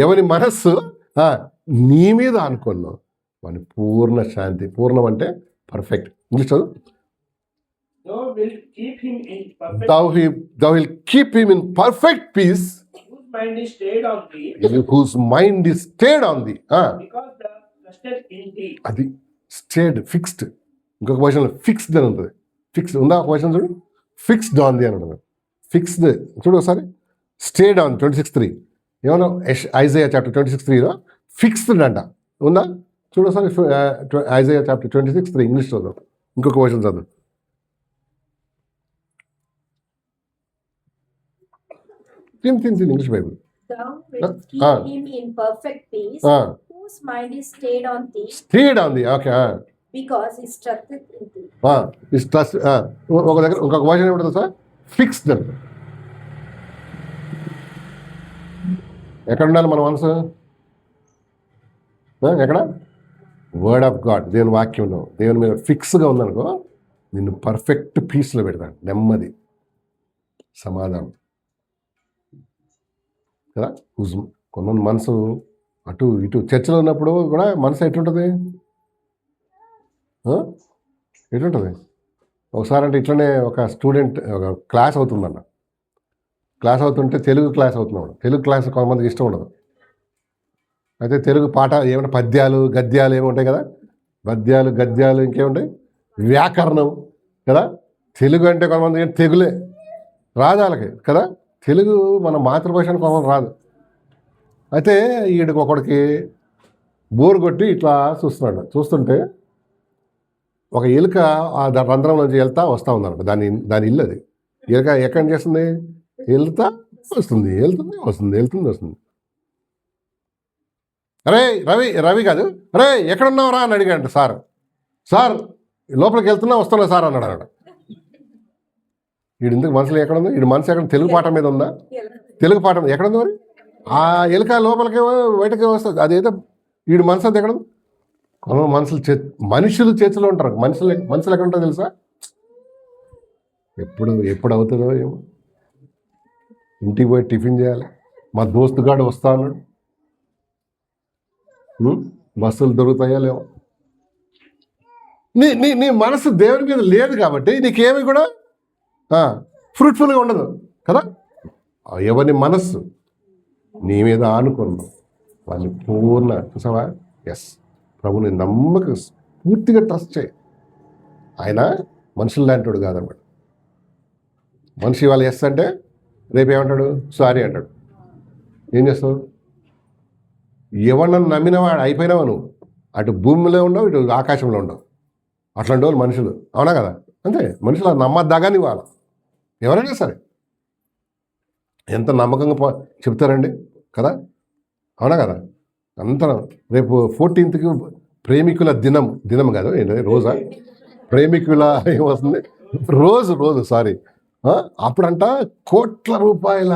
ఎవరి మనస్సు నీ మీద ఆనుకున్నావు వాని పూర్ణ శాంతి. పూర్ణం అంటే పర్ఫెక్ట్. ఇంగ్లీష్ చదువు. Thou wilt keep him in perfect Thou will keep him in perfect peace whose mind is stayed on thee, whose mind is stayed on thee. because thou trusted in thee. అది stayed, fixed. ఇంకొక question fixed అని ఉంటుంది. Fixed ఉందా? ఒక question చూడు, fixed on the అని ఉంటుంది. Fixed చూడు ఒకసారి. స్టేడ్ ఆన్ 26:3 ఏమన్నా ఐజయా చాప్టర్ 26:3లో ఫిక్స్డ్ అంట. ఉందా? చూడు ఒకసారి. ఐజయా చాప్టర్ 26:3 ఇంగ్లీష్ చదువు. ఇంకొక క్వశ్చన్ చదువు. తిని English Bible. Thou wilt keep him in perfect peace, whose mind is stayed on thee, stayed on the. Okay. because he trusteth in thee. Trust. ఒక దగ్గర ఇంకొక క్వశ్చన్ ఏమిటో సార్? ఫిక్స్డ్ అంట. ఎక్కడ ఉండాలి మన మనసు? ఎక్కడ? వర్డ్ ఆఫ్ గాడ్, దేవుని వాక్యంలో. దేవుని మీద ఫిక్స్గా ఉందనుకో, నిన్ను పర్ఫెక్ట్ పీస్లో పెడతాను. నెమ్మది, సమాధానం కదా. కొంతమంది మనసు అటు ఇటు. చర్చలో ఉన్నప్పుడు కూడా మనసు ఎట్లుంటుంది? ఎట్లుంటుంది? ఒకసారి అంటే ఇట్లనే ఒక స్టూడెంట్ ఒక క్లాస్ అవుతుందన్న. క్లాస్ అవుతుంటే తెలుగు క్లాస్ అవుతున్నాడు. తెలుగు క్లాస్ కొంతమందికి ఇష్టం ఉండదు. అయితే తెలుగు పాట ఏమంటే పద్యాలు గద్యాలు ఏమి ఉంటాయి కదా. పద్యాలు గద్యాలు ఇంకేముంటాయి? వ్యాకరణం కదా. తెలుగు అంటే కొంతమంది తెగులే రాదు వాళ్ళకి కదా. తెలుగు మన మాతృభాషను కొంతమంది రాదు. అయితే ఈడికి ఒకడికి బోరు కొట్టి ఇట్లా చూస్తుంటే ఒక ఎలుక ఆ రంధ్రం నుంచి వెళ్తా వస్తూ ఉందన్నమాట. దాని ఇల్లు అది. ఎలుక ఎక్కడి నుంచి చేస్తుంది? వెళ్తుంది. అరే రవి కాదు, అరే ఎక్కడున్నావురా అని అడిగాడు. సార్ లోపలికి వస్తున్నా సార్ అన్నాడు. వీడు ఎందుకు మనసులో ఎక్కడుంది? వీడి మనసు ఎక్కడ? తెలుగు పాఠం మీద ఉందా? తెలుగు పాఠం ఎక్కడుంది మరి? ఆ ఎలుక లోపలికి బయటకి వస్తుంది. అదేదో వీడి మనసు అంతా ఎక్కడుంది? మనుషులు చేతిలో ఉంటారు. మనుషులు ఎక్కడ ఉంటారో తెలుసా? ఎప్పుడు అవుతుందో ఏమో. ఇంటికి పోయి టిఫిన్ చేయాలి. మా దోస్తుగాడు వస్తా అన్నాడు. బస్సులు దొరుకుతాయా లేవో. నీ మనసు దేవుని మీద లేదు కాబట్టి నీకేమి కూడా ఫ్రూట్ఫుల్గా ఉండదు కదా. ఎవరి మనస్సు నీ మీద ఆనుకున్నావు వాళ్ళని పూర్ణ చూసావా. ఎస్, ప్రభుని నమ్మక పూర్తిగా ట్రస్ట్ చేయి. ఆయన మనుషులు లాంటివాడు కాదన్నమాట. మనిషి వాళ్ళు ఎస్ అంటే రేపు ఏమంటాడు? సారీ అంటాడు. ఏం చేస్తావు? ఎవరినన్ను నమ్మినవాడు అయిపోయినావా నువ్వు. అటు భూమిలో ఉండవు, ఇటు ఆకాశంలో ఉండవు. అట్లాంటి వాళ్ళు మనుషులు. అవునా కదా? అంతే. మనుషులు నమ్మద్దాగాని వాళ్ళ ఎవరైనా సరే ఎంత నమ్మకంగా చెప్తారండి కదా. అవునా కదా? అంత రేపు 14th ప్రేమికుల దినం కాదు ఏంటది? రోజా? ప్రేమికుల ఏమొస్తుంది? రోజు సారీ. అప్పుడంట కోట్ల రూపాయల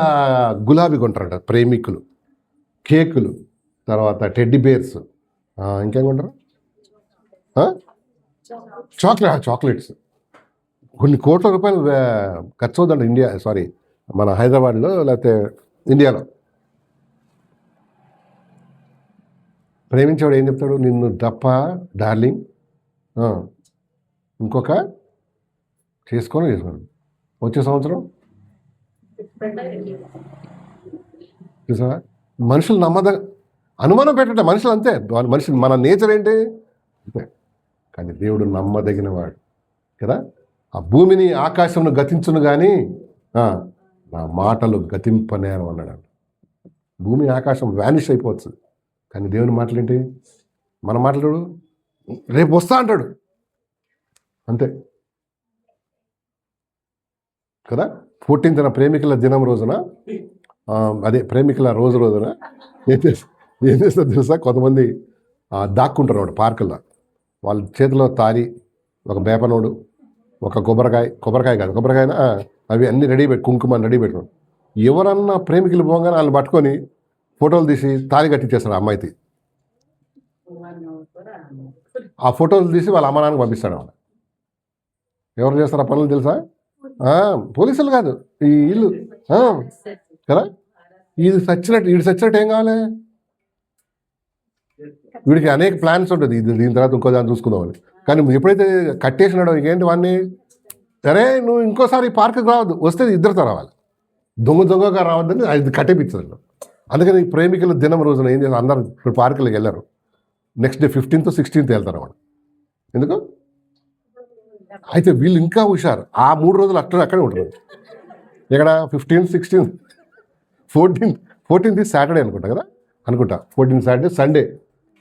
గులాబీ కొంటారంట ప్రేమికులు. కేకులు, తర్వాత టెడ్డీ బేర్స్, ఇంకేం కొంటారు? చాక్లెట్స్. కొన్ని కోట్ల రూపాయలు ఖర్చు అవుతుందంట మన హైదరాబాద్లో లేకపోతే ఇండియాలో. ప్రేమించేవాడు ఏం చెప్తాడు? నిన్ను తప్ప డార్లింగ్ ఇంకొక చేసుకోను. వచ్చే సంవత్సరం చూసావా. మనుషులు అనుమానం పెట్టట మనుషులు అంతే. మనుషులు మన నేచర్ ఏంటి అంతే. కానీ దేవుడు నమ్మదగిన వాడు కదా. ఆ భూమిని ఆకాశంను గతించును కానీ నా మాటలు గతింపనేరు అన్నాడు. భూమి ఆకాశం వ్యానిష్ అయిపోవచ్చు, కానీ దేవుని మాటలు ఏంటి? మన మాటలు రేపు వస్తా అంటాడు అంతే కదా. 14th ప్రేమికుల దినం రోజున, అదే ప్రేమికుల రోజున ఏం చేస్తారు తెలుసా? కొంతమంది దాక్కుంటారు అన్నమాట పార్కుల్లో. వాళ్ళ చేతిలో తారి, ఒక వేపనోడు, ఒక కొబ్బరికాయ కాదు, కొబ్బరికాయ అవి అన్నీ రెడీ కుంకుమ రెడీ పెట్టుకోండి. ఎవరన్నా ప్రేమికులు పోగానే వాళ్ళు పట్టుకొని ఫోటోలు తీసి తాళి కట్టించేస్తారు ఆ అమ్మాయికి. ఆ ఫోటోలు తీసి వాళ్ళ అమ్మ నాన్నకి పంపిస్తాడు. వాళ్ళు ఎవరు చేస్తారు ఆ పనులు తెలుసా? పోలీసులు కాదు, ఈ ఇల్లు కదా. వీడు చచ్చినట్టు ఏం కావాలి? వీడికి అనేక ప్లాన్స్ ఉంటుంది, దీని తర్వాత ఇంకో దాన్ని చూసుకుందామని. కానీ ఎప్పుడైతే కట్టేసినాడో ఇంకేంటి వాడిని, సరే నువ్వు ఇంకోసారి ఈ పార్క్కి రావద్దు, వస్తే ఇద్దరితో రావాలి, దొంగగా రావద్దని అది కట్టేపించారు. అందుకని ఈ ప్రేమికుల దినం రోజున ఏం చేస్తారు, అందరు ఇప్పుడు పార్కులకు వెళ్ళారు, నెక్స్ట్ డే 15th 16th వెళ్తారు వాళ్ళు. ఎందుకు? అయితే వీళ్ళు ఇంకా హుషారు, ఆ 3 రోజులు అక్కడే ఉంటారు. ఇక్కడ 15th 16th 14th సాటర్డే అనుకుంటా కదా, 14th Saturday, Sunday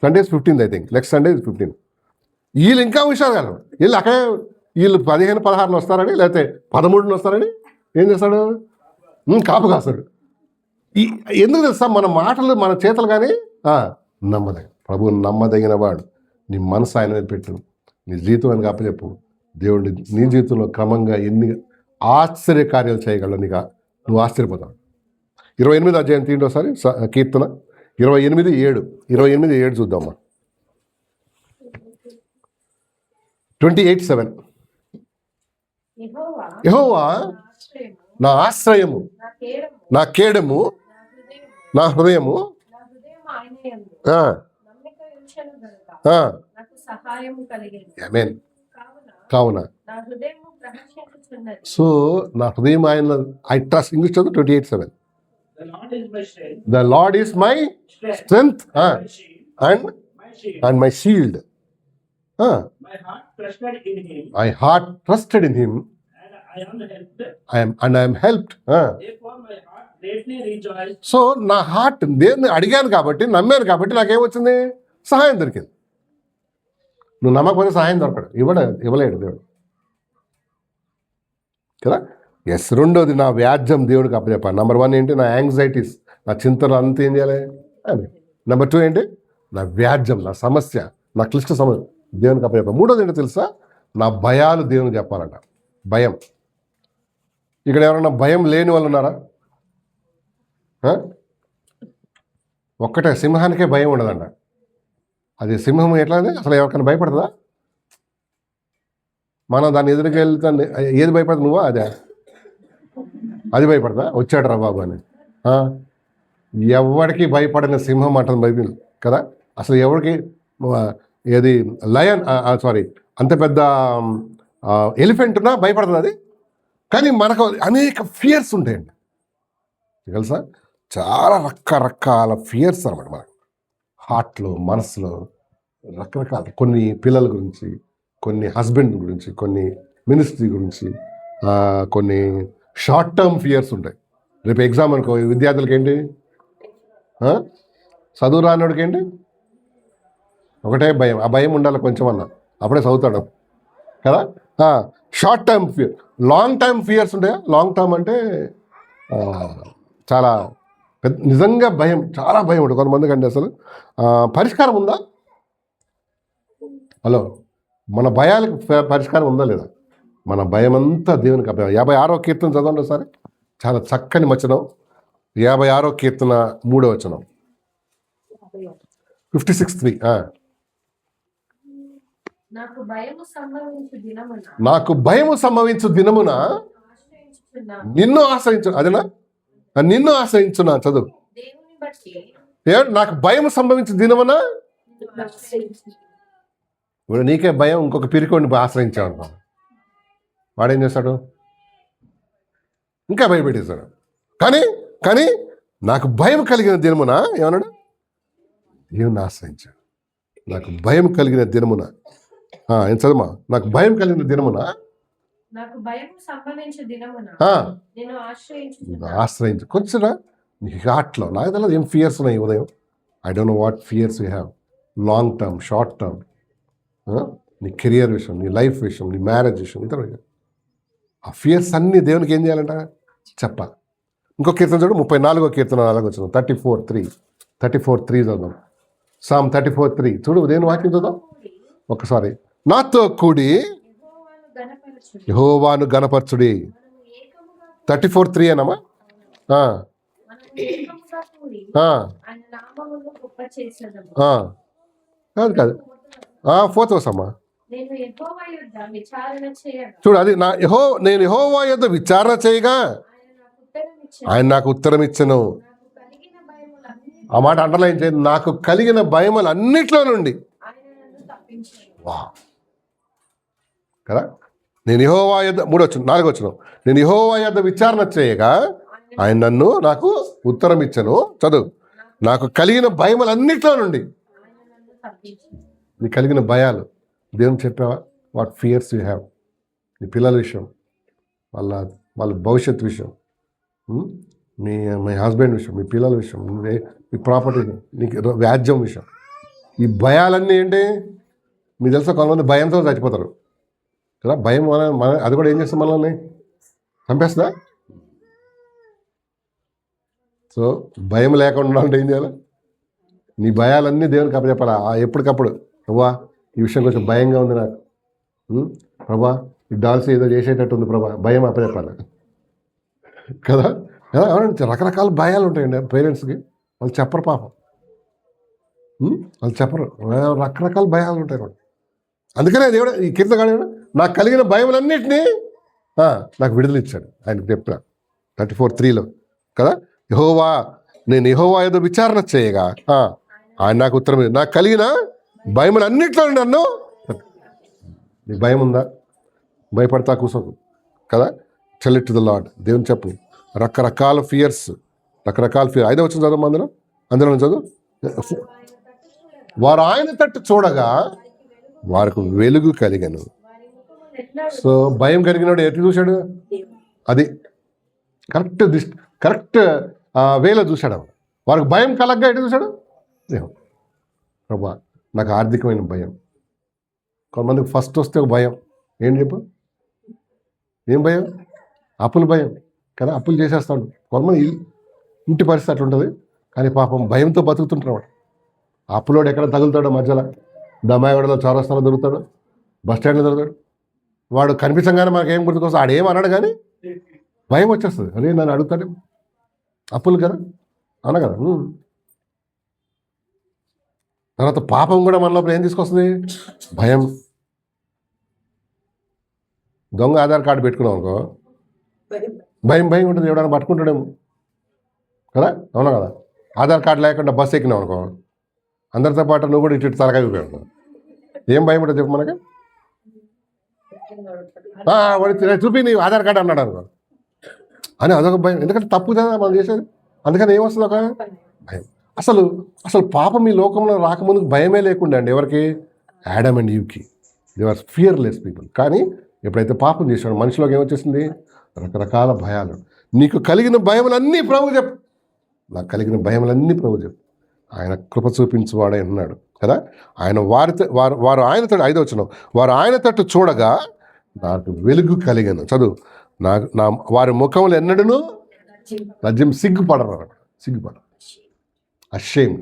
15th I think, next Sunday 15th. వీళ్ళు ఇంకా హుషారు కదా, వీళ్ళు అక్కడే, వీళ్ళు 15, 16 వస్తారని, లేకపోతే 13 వస్తారని ఏం చేస్తాడు, కాపు కాస్తాడు. ఎందుకు తెలుసా, మన మాటలు మన చేతలు కానీ నమ్మదగిన ప్రభు నమ్మదగిన వాడు. నీ మనసు ఆయన మీద పెట్టు, నీ జీవితం అని అప్పచెప్పు. దేవుడు నీ జీవితంలో క్రమంగా ఎన్ని ఆశ్చర్య కార్యాలు చేయగలవు, నువ్వు ఆశ్చర్యపోతావు. 28వ అధ్యాయం తీయండి ఒకసారి, కీర్తన 28:7 చూద్దామా. 28:7 యెహోవా నా ఆశ్రయము, నా కేడము, నా హృదయము, ఆమేన్. కావున సో నా హృదయం ఆయన, ఐ ట్రస్ట్. ఇంగ్లీష్ చదువు 28:7. The Lord is my The Lord is my strength, strength and my shield. My heart trusted in Him, My heart trusted in Him, and I am helped. Therefore my heart greatly rejoiced. So నా heart దేవుని అడిగాను కాబట్టి, నమ్మాను కాబట్టి నాకేమొచ్చింది, సహాయం దొరికింది. నువ్వు నమ్మకపోతే సహాయం దొరకడు, ఇవ్వలేడు దేవుడు కదా. ఎస్. రెండోది, నా వ్యాజ్యం దేవుడికి అప్పచెప్పాను. నెంబర్ 1 ఏంటి, నా యాంగ్జైటీస్, నా చింతలు అంతా ఏం చేయాలి అని. నెంబర్ 2 ఏంటి, నా వ్యాజ్యం, నా సమస్య, నా క్లిష్ట సమస్య దేవునికి అప్పచెప్పాను. మూడోది ఏంటో తెలుసా, నా భయాలు దేవునికి చెప్పాలంట. భయం. ఇక్కడ ఎవరన్నా భయం లేని వాళ్ళు ఉన్నారా? ఒక్కటే, సింహానికే భయం ఉండదంట. అది సింహం ఎట్లా అని అసలు ఎవరికైనా భయపడదా? మనం దాన్ని ఎదురుకి వెళ్తాను, ఏది భయపడదు, నువ్వా అది భయపడదా? వచ్చాడు రా బాబు అని. ఎవరికి భయపడిన సింహం అంటుంది బైబిల్ కదా. అసలు ఎవరికి, ఏది లయన్, సారీ, అంత పెద్ద ఎలిఫెంట్ ఉన్నా భయపడుతుంది అది. కానీ మనకు అనేక ఫియర్స్ ఉంటాయండి తెలుసా, చాలా రకరకాల ఫియర్స్ అనమాట మనకు హార్ట్లో, మనసులో రకరకాల. కొన్ని పిల్లల గురించి, కొన్ని హస్బెండ్ గురించి, కొన్ని మినిస్ట్రీ గురించి, కొన్ని షార్ట్ టర్మ్ ఫియర్స్ ఉంటాయి. రేపు ఎగ్జామ్ అనుకో, విద్యార్థులకి ఏంటి, చదువు రానోడికి ఏంటి, ఒకటే భయం. ఆ భయం ఉండాలి కొంచెం అన్న, అప్పుడే చదువుతాడు కదా. Short term fear, long term fears ఉంటాయా? లాంగ్ టర్మ్ అంటే చాలా పెద్ద, నిజంగా భయం, చాలా భయం ఉంటుంది కొంతమందికి. అంటే అసలు పరిష్కారం ఉందా? హలో, మన భయాలకు పరిష్కారం ఉందా లేదా? మన భయం అంతా దేవునికి అభయం. 56వ కీర్తన చదవండి ఒకసారి, చాలా చక్కని వచనం. 56వ కీర్తన 3వ వచనం, 56:3. నాకు భయము సంభవించు దినమున నిన్ను ఆశ్రయించు. అదేనా, నిన్ను ఆశ్రయించున్నా. చదువు, దేవుని బట్టి నాకు భయం సంభవించు దినమున. ఇప్పుడు నీకే భయం, ఇంకొక పిరికోడిని ఆశ్రయించావు అనుకో, వాడేం చేస్తాడు, ఇంకా భయపెట్టేస్తాడు. కానీ నాకు భయం కలిగిన దినమున ఏమన్నాడు, దేవుని ఆశ్రయించాడు. నాకు భయం కలిగిన దినమున, ఏం చదువుమా, నాకు భయం కలిగిన దినమున, నాకు భయం సంభవించే దినమున నేను ఆశ్రయించు. కొంచెం నీ హార్ట్లో, నాకు తెలియదు ఏం ఫియర్స్ ఉన్నాయి ఉదయం. I don't know what fears you have, long term, short term, నీ కెరియర్ విషయం, నీ లైఫ్ విషయం, నీ మ్యారేజ్ విషయం, ఇతర విషయం. ఆ ఫియర్స్ అన్నీ దేవునికి ఏం చేయాలంట, చెప్పాలి. ఇంకో కీర్తన చూడు, 34వ కీర్తన 4వ వచనం, 34:3 చదువు. Psalm 34:3 చూడు, దేవుని వాక్యం చూద్దాం ఒకసారి. నాతో కూడి యెహోవాను గణపరచుడి. 34:3 అనమ్మా. ఆ, మనము ఏకముగా కూడి ఆ, ఆయన నామమును గొప్ప చేసేదము. ఆ. కాదు కాదు 4th verse అమ్మా. నేను యెహోవా యొద్ద విచారణ చేయగా చూడు అది నేను యెహోవా యొద్ద విచారణ చేయగా ఆయన నాకు ఉత్తరం ఆయన నాకు ఉత్తరం ఇచ్చెను. ఇచ్చను. నాకు కలిగిన భయములన్నీ ఆ మాట అండర్లైన్ చేయండి. నాకు కలిగిన భయములు అన్నిట్లో నుండి. ఆయన నన్ను తప్పించెను. వా కదా, నేను యెహోవా యొద్ద 4వ వచనం, నేను యెహోవా యొద్ద విచారణ చేయగా ఆయన నాకు ఉత్తరం ఇచ్చను. చదువు, నాకు కలిగిన భయములు అన్నిట్లో నుండి. ఆయన నన్ను తప్పించెను. నీకు కలిగిన భయాలు దేవుని చెప్పావా? వాట్ ఫియర్స్ యూ హ్యావ్, నీ పిల్లల విషయం, వాళ్ళ భవిష్యత్ విషయం, మీ హస్బెండ్ విషయం, మీ పిల్లల విషయం, మీ ప్రాపర్టీ, నీకు వ్యాజ్యం విషయం. ఈ భయాలన్నీ ఏంటి? మీకు తెలుసా, కొంతమంది భయంతో చచ్చిపోతారు కదా. భయం మన అది కూడా ఏం చేస్తాం, మనల్ని చంపేస్తుందా? సో భయం లేకుండా ఉండాలంటే ఏం చేయాలి? నీ భయాలన్నీ దేవునికి అప్పచెప్పాలా. ఎప్పటికప్పుడు, ప్రభా ఈ విషయం కొంచెం భయంగా ఉంది నాకు, ప్రభా ఈ డాల్స్ ఏదో చేసేటట్టు ఉంది ప్రభా, భయం అప్పచెప్పాలి కదా. అవునండి, రకరకాల భయాలు ఉంటాయండి పేరెంట్స్కి. వాళ్ళు చెప్పరు పాపం, వాళ్ళు చెప్పరు, రకరకాల భయాలు ఉంటాయి వాళ్ళు. అందుకనే దేవుడు ఈ కీర్తనగాడు నాకు కలిగిన భయములన్నింటినీ నాకు విడుదల ఇచ్చాడు. ఆయనకు చెప్పిన 34:3 కదా, నేను యెహోవా ఏదో విచారణ చేయగా ఆయన నాకు ఉత్తరం, నాకు కలిగిన భయములన్నింటిలో నన్ను. నీకు భయం ఉందా? భయపడతా కూర్చోకు కదా. Tell it to the lord. దేవుని చెప్పు. రకరకాల ఫియర్. 5వ వచనం చదువు, అందులో చదువు. వారు ఆయన తట్టు చూడగా వారికి వెలుగు కలిగను. సో భయం కలిగినాడు ఎటు చూశాడు? అది కరెక్ట్ వేలో చూశాడు. వారికి భయం కలగ్గా ఎటు చూశాడు? ప్రభా నాకు ఆర్థికమైన భయం. కొంతమందికి ఫస్ట్ వస్తే ఒక భయం. ఏం చెప్పు, ఏం భయం? అప్పుల భయం కదా. అప్పులు చేసేస్తాడు. కొంతమంది ఇంటి పరిస్థితి అట్లా ఉంటుంది, కానీ పాపం భయంతో బతుకుతుంటాడు. అప్పులోడు ఎక్కడ తగులుతాడో, మధ్యలో దమ్మాయిగూడలో చౌరస్తాలో దొరుకుతాడు, బస్ స్టాండ్లో దొరుకుతాడు. వాడు కనిపించగానే మనకి ఏం గుర్తుకొస్తాడు? ఆడేం అన్నాడు కానీ భయం వచ్చేస్తుంది. అరే నన్ను అడుగుతాడు, అప్పులు కదా అన్న కదా. తర్వాత పాపం కూడా మన లోపల ఏం తీసుకొస్తుంది? భయం. దొంగ ఆధార్ కార్డు పెట్టుకున్నాం అనుకో, భయం ఉంటుంది, ఎవడైనా పట్టుకుంటాడేమో కదా. అవునా కదా. ఆధార్ కార్డు లేకుండా బస్సు ఎక్కినావు అనుకో, అందరితో పాటు నువ్వు కూడా ఇటు తలకాయ చూపాడు. ఏం భయం ఉంటుంది చెప్పు మనకి? వాడి చూపి నీ ఆధార్ కార్డు అన్నాడు అనుకో అని అదొక భయం. ఎందుకంటే తప్పు కదా మనం చేసేది. అందుకని ఏమొస్తుంది? ఒక భయం. అసలు పాపం ఈ లోకంలో రాకముందుకు భయమే లేకుండా అండి ఎవరికి? యాడమ్ అండ్ ఈవ్కి. They are fearless people. కానీ ఎప్పుడైతే పాపం చేశాడో మనిషిలోకి ఏమొచ్చేసింది? రకరకాల భయాలు. నీకు కలిగిన భయములన్నీ ప్రభు చెప్పు. నాకు కలిగిన భయములన్నీ ప్రభు చెప్పు. ఆయన కృప చూపించువాడే ఉన్నాడు కదా. ఆయన వారు ఆయన తట్టు 5వ వచనం, వారు ఆయన తట్టు చూడగా నాకు వెలుగు కలిగను. చదువు, వారి ముఖములు ఎన్నడూ లజ్జం సిగ్గుపడరు. అషేమ్.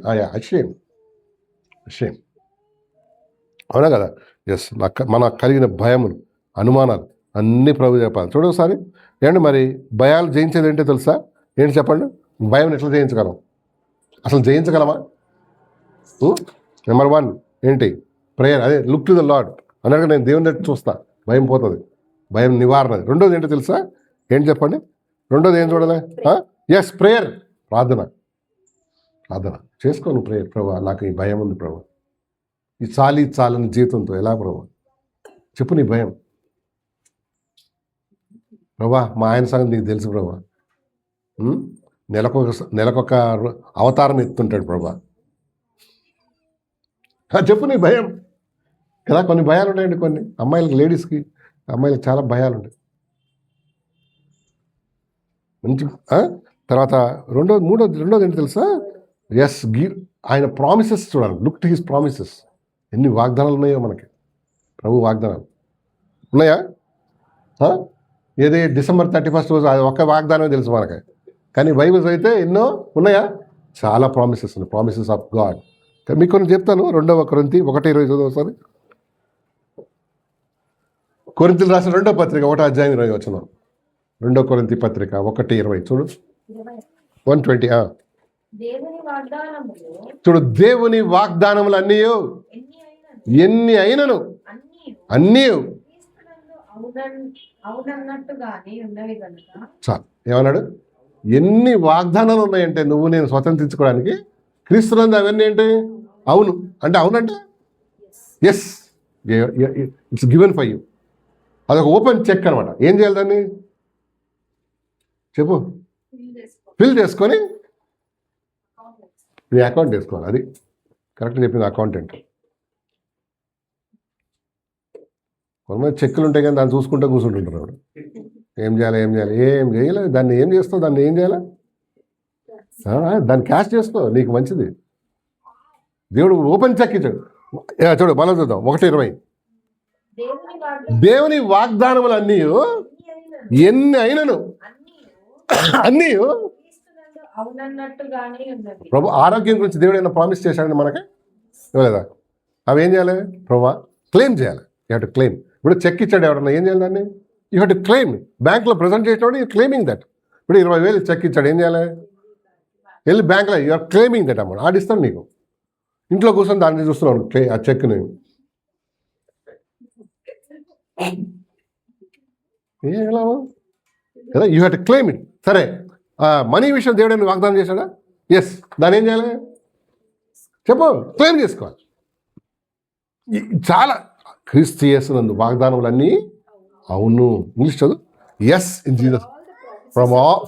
అవునా కదా. ఎస్, మనకు కలిగిన భయములు, అనుమానాలు అన్నీ ప్రభు చెప్పాలి. చూడు ఒకసారి. ఏంటి మరి భయాలు జయించేది ఏంటో తెలుసా? ఏంటి చెప్పండి? భయం ఎట్లా జయించగలం? అసలు జయించగలమా? నెంబర్ 1 ఏంటి? ప్రేయర్. అదే లుక్ టు ద లార్డ్ అన్నట్టుగా నేను దేవుని దగ్గర చూస్తా, భయం పోతుంది. భయం నివారణది. రెండోది ఏంటో తెలుసా? ఏంటి చెప్పండి? రెండోది ఏం చూడాలి? Yes, prayer. ప్రార్థన చేసుకోను. ప్రేయర్. ప్రభా నాకు ఈ భయం ఉంది ప్రభా, ఈ చాలని జీవితంతో ఎలా ప్రభా చెప్పు నీ భయం. ప్రభా మా ఆయన సంగతి నీకు తెలుసు ప్రభా, నెలకొక అవతారం ఎత్తుంటాడు ప్రభా, చెప్పు నీ భయం కదా. కొన్ని భయాలు ఉంటాయండి, కొన్ని అమ్మాయిలకి, లేడీస్కి, అమ్మాయిలకు చాలా భయాలు ఉంటాయి. మంచి తర్వాత రెండోది ఏంటి తెలుసా? ఎస్, ఆయన ప్రామిసెస్ చూడాలి. Look to his promises. ఎన్ని వాగ్దానాలు ఉన్నాయో మనకి, ప్రభు వాగ్దానాలు ఉన్నాయా? ఏది December 31 రోజు అది ఒక్క వాగ్దానమే తెలుసు మనకి, కానీ బైబిల్స్ అయితే ఎన్నో ఉన్నాయా? చాలా ప్రామిసెస్ ఉన్నాయి. Promises of God. మీకు కొన్ని చెప్తాను. 2 కొరింథీ 1:20 చదవసారి. కొరింథీయులకు రాసిన 2వ పత్రిక 1వ అధ్యాయం 20 వచనం. 2 కొరింథీ పత్రిక 1:20 చూడు. 120. దేవుని వాగ్దానములు చూడు, దేవుని వాగ్దానములు అన్నీ ఎన్ని అయినను అన్నీ క్రీస్తునందు అవునన్నట్టుగానే ఉన్నవి కనుక చాలు. ఏమన్నాడు? ఎన్ని వాగ్దానాలు ఉన్నాయంటే నువ్వు నేను స్వతంత్రించుకోవడానికి క్రీస్తునందు అవన్నీ ఏంటి? అవును అంటే అవునంటే yes, it's given for you. అదొక ఓపెన్ చెక్ అనమాట. ఏం చేయాలి దాన్ని చెప్పు? ఫిల్ చేసుకొని నీ అకౌంట్ వేసుకోవాలి. అది కరెక్ట్ చెప్పింది అకౌంటెంట్. కొంతమంది చెక్కులు ఉంటాయి కానీ దాన్ని చూసుకుంటూ కూర్చుంటుంటారు. ఆవిడ ఏం చేయాలి ఏం చేయలేదు. దాన్ని ఏం చేస్తావు? దాన్ని ఏం చేయాలి? దాన్ని క్యాష్ చేసుకో, నీకు మంచిది. దేవుడు ఓపెన్ చెక్ ఇచ్చాడు. చూడు, మనం చూద్దాం 1:20. దేవుని వాగ్దానములు అన్నీ ఎన్ని అయినను అన్నీ అవునన్నట్టుగానే ఉన్నవి. ప్రభు ఆరోగ్యం గురించి దేవుడు ఏమైనా ప్రామిస్ చేశాడండి మనకి? ఇవ్వలేదా? అవి ఏం చేయాలి? ప్రభు క్లెయిమ్ చేయాలి. You have to claim. ఇప్పుడు చెక్ ఇచ్చాడు ఎవరన్నా, ఏం చేయాలి దాన్ని? You have to claim. బ్యాంక్లో ప్రజెంట్ చేసినప్పుడు యూ క్లెయిమింగ్ దట్. ఇప్పుడు 20,000 చెక్ ఇచ్చాడు, ఏం చేయాలి? వెళ్ళి బ్యాంక్లో you are claiming that amount. ఆడిస్తాను నీకు. ఇంట్లో కూర్చొని దాన్ని చూస్తున్నాను ఆ చెక్ని. ఎలా కదా? You have to claim it. సరే, మనీ విషయం దేవుడని వాగ్దానం చేశాడా? ఎస్. దాన్ని ఏం చేయాలి చెప్పు? క్లెయిమ్ చేసుకోవాలి. చాలా క్రీస్తు యేసునందు వాగ్దానములన్నీ అవును. ఇంగ్లీష్ చదువు. Yes in Jesus.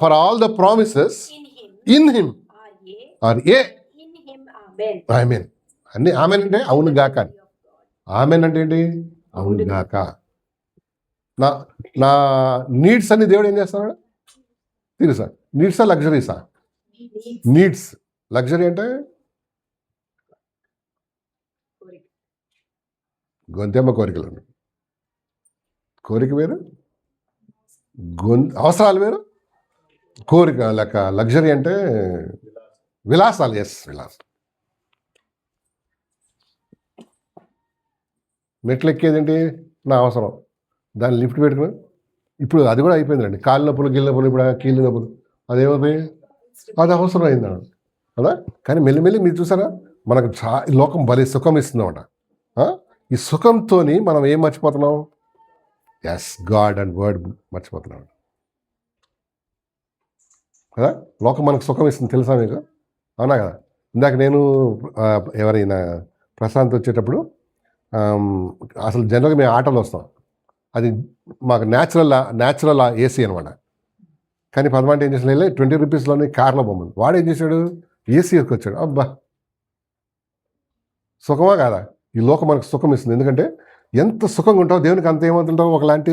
For all the promises in him are yea amen. అన్ని ఆమెన్ అంటే అవును గాక. ఆమెన్ అంటే ఏంటి? అవును గాక. నా నీడ్స్ అన్ని దేవుడు ఏం చేస్తాడు? తెలుసా? నీడ్సా లగ్జరీసా? నీడ్స్. లగ్జరీ అంటే గొంతెమ్మ కోరికలు. కోరిక వేరు, అవసరాలు వేరు. కోరిక లెక్క లగ్జరీ అంటే విలాసాలు. ఎస్, విలాసం. మెట్లు ఎక్కేదేంటి? నా అవసరం. దాన్ని లిఫ్ట్ పెట్టుకుని ఇప్పుడు అది కూడా అయిపోయిందండి. కాళ్ళ నొప్పులు, గిళ్ళ నొప్పులు, ఇప్పుడు కీళ్ళ నొప్పులు, అదేమవుతాయి? అది అవసరం అయిందండి కదా. కానీ మెల్లిమెల్లి మీరు చూసారా, మనకు ఈ లోకం భలే సుఖం ఇస్తుందన్నమాట. ఈ సుఖంతో మనం ఏం మర్చిపోతున్నాం? ఎస్, గాడ్ అండ్ వర్డ్ మర్చిపోతున్నాం కదా. లోకం మనకు సుఖం ఇస్తుంది, తెలుసా మీకు? అవునా కదా. ఇందాక నేను ఎవరైనా ప్రశాంత్ వచ్చేటప్పుడు అసలు జనరల్గా మేము ఆటోలో వస్తాం. అది మాకు న్యాచురల్ ఏసీ అనమాట. కానీ పదమంటే ఏం చేసిన 20 రూపీస్లోనే కార్లో బొమ్మను వాడు ఏం చేశాడు? ఏసీ వచ్చాడు. అబ్బా, సుఖమా కాదా? ఈ లోకం మనకు సుఖం ఇస్తుంది. ఎందుకంటే ఎంత సుఖంగా ఉంటావు దేవునికి అంత ఏమవుతుంటావు, ఒకలాంటి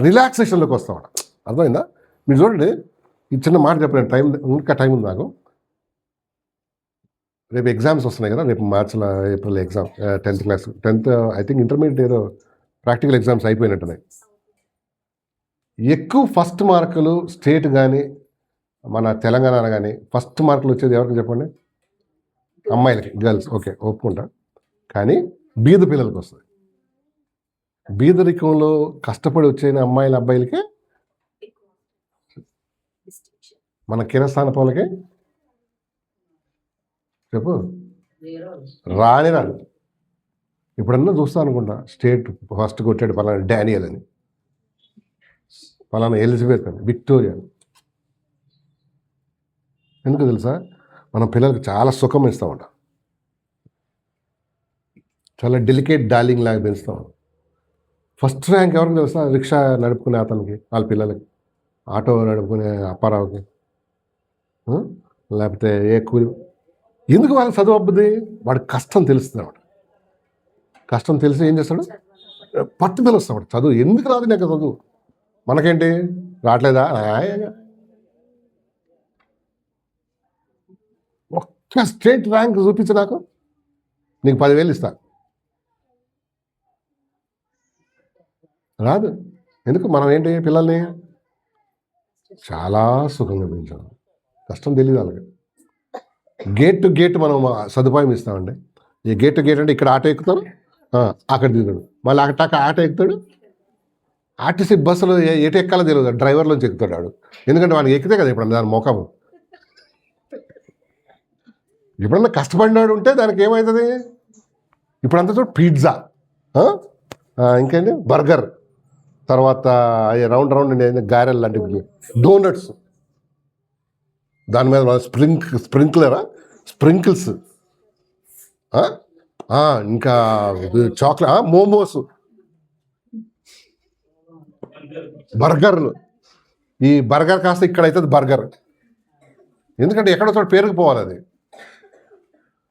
రిలాక్సేషన్లోకి వస్తాం. అర్థమైందా? మీరు చూడండి, ఈ చిన్న మాట చెప్పలేను, ఇంకా టైం ఉంది నాకు. రేపు ఎగ్జామ్స్ వస్తున్నాయి కదా, రేపు మార్చిలో April exam, 10th class, 10th I think intermediate ఏదో ప్రాక్టికల్ ఎగ్జామ్స్ అయిపోయినట్టున్నాయి. ఎక్కువ ఫస్ట్ మార్కులు స్టేట్ కానీ మన తెలంగాణ కానీ ఫస్ట్ మార్కులు వచ్చేది ఎవరికి చెప్పండి? అమ్మాయిలకి, గర్ల్స్. ఓకే, ఒప్పుకుంటా. కానీ బీద పిల్లలకి వస్తుంది. బీదరికంలో కష్టపడి వచ్చే అమ్మాయిల అబ్బాయిలకి, మన కిరస్థాన పౌలకి చెప్పు రాదు. ఇప్పుడన్నా చూస్తా అనుకుంటా, స్టేట్ ఫస్ట్ కొట్టాడు పలానా డానియల్ అని, పలానా ఎలిజబెత్ అని, విక్టోరియా అని. ఎందుకు తెలుసా? మనం పిల్లలకి చాలా సుఖం ఇస్తామంట. చాలా డెలికేట్ డార్లింగ్ లాగా పెంచుతాం. ఫస్ట్ ర్యాంక్ ఎవరికి తెలుసా? రిక్షా నడుపుకునే అతనికి, వాళ్ళ పిల్లలకి, ఆటో నడుపుకునే అప్పారావుకి, లేకపోతే ఏ కూలి. ఎందుకు వాళ్ళకి చదువు అబ్బుద్ది? వాడికి కష్టం తెలుస్తుంది అన్నమాట. కష్టం తెలిసి ఏం చేస్తాడు? పట్టుదల వస్తాడు. చదువు ఎందుకు రాదు నాకు చదువు? మనకేంటి రావట్లేదా? ఒక్క స్టేట్ ర్యాంక్ చూపించు నాకు, నీకు 10,000 ఇస్తా. రాదు. ఎందుకు? మనం ఏంటి పిల్లల్ని చాలా సుఖంగా పెంచాం. కష్టం తెలియదు వాళ్ళకి. గేట్ టు గేట్ మనం సదుపాయం ఇస్తామండి. ఈ గేట్ టు గేట్ అంటే ఇక్కడ ఆటో ఎక్కుతాడు, అక్కడ దిగుతాడు, మళ్ళీ అక్కడ ఆటో ఎక్కుతాడు, ఆర్టీసీ బస్సులో ఎటు ఎక్కాలో తెలియదు, డ్రైవర్లోంచి ఎక్కుతాడు వాడు. ఎందుకంటే వాడికి ఎక్కితే కదా ఇప్పుడు దాని ముఖము. ఎప్పుడన్నా కష్టపడినాడు ఉంటే దానికి ఏమవుతుంది? ఇప్పుడంతా చూడు పిజ్జా, ఇంకేంటి బర్గర్, తర్వాత రౌండ్ రౌండ్ గారెలు లాంటివి, డోనట్స్, దాని మీద స్ప్రింకిల్స్, ఇంకా చాక్లెట్, మోమోస్, బర్గర్లు. ఈ బర్గర్ కాస్త ఇక్కడ అవుతుంది బర్గర్, ఎందుకంటే ఎక్కడో చోట పేరుకుపోవాలి అది.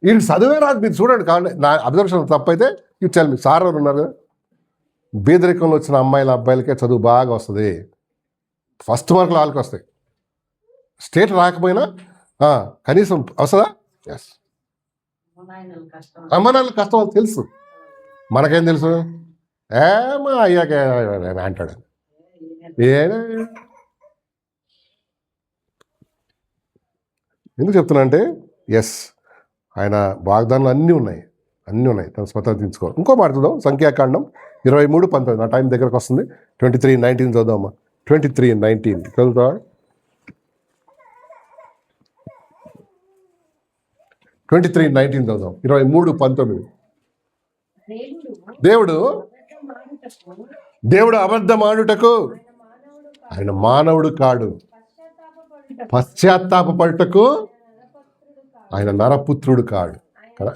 వీళ్ళు చదివే రాదు. మీరు చూడండి, కావాలి నా అబ్జర్వేషన్ తప్పైతే ఇవి చాలా సార్ ఎవరు ఉన్నారు కదా, బీదరికంలో వచ్చిన అబ్బాయిలకే చదువు బాగా వస్తుంది. ఫస్ట్ మార్కులు వాళ్ళకి వస్తాయి. స్టేట్ రాకపోయినా కనీసం వస్తుందా? ఎస్. అమ్మాయిల కష్టం అది తెలుసు. మనకేం తెలుసు? ఏమా అయ్యాక అంటాడు. ఎందుకు చెప్తున్నా అంటే ఎస్, ఆయన వాగ్దానాలు అన్నీ ఉన్నాయి తన స్వతంత్రించుకోవాలి. ఇంకో మాట చూద్దాం, సంఖ్యాకాండం 23:19. నా టైం దగ్గరకు వస్తుంది. 23:19 చదువుదామా? 23:19 చదువుతా. 23:19 చదువుదాం. 23:19. దేవుడు అబద్ధమాడుటకు ఆయన మానవుడు కాడు, పశ్చాత్తాపపడుటకు ఆయన నరపుత్రుడు కాడు కదా.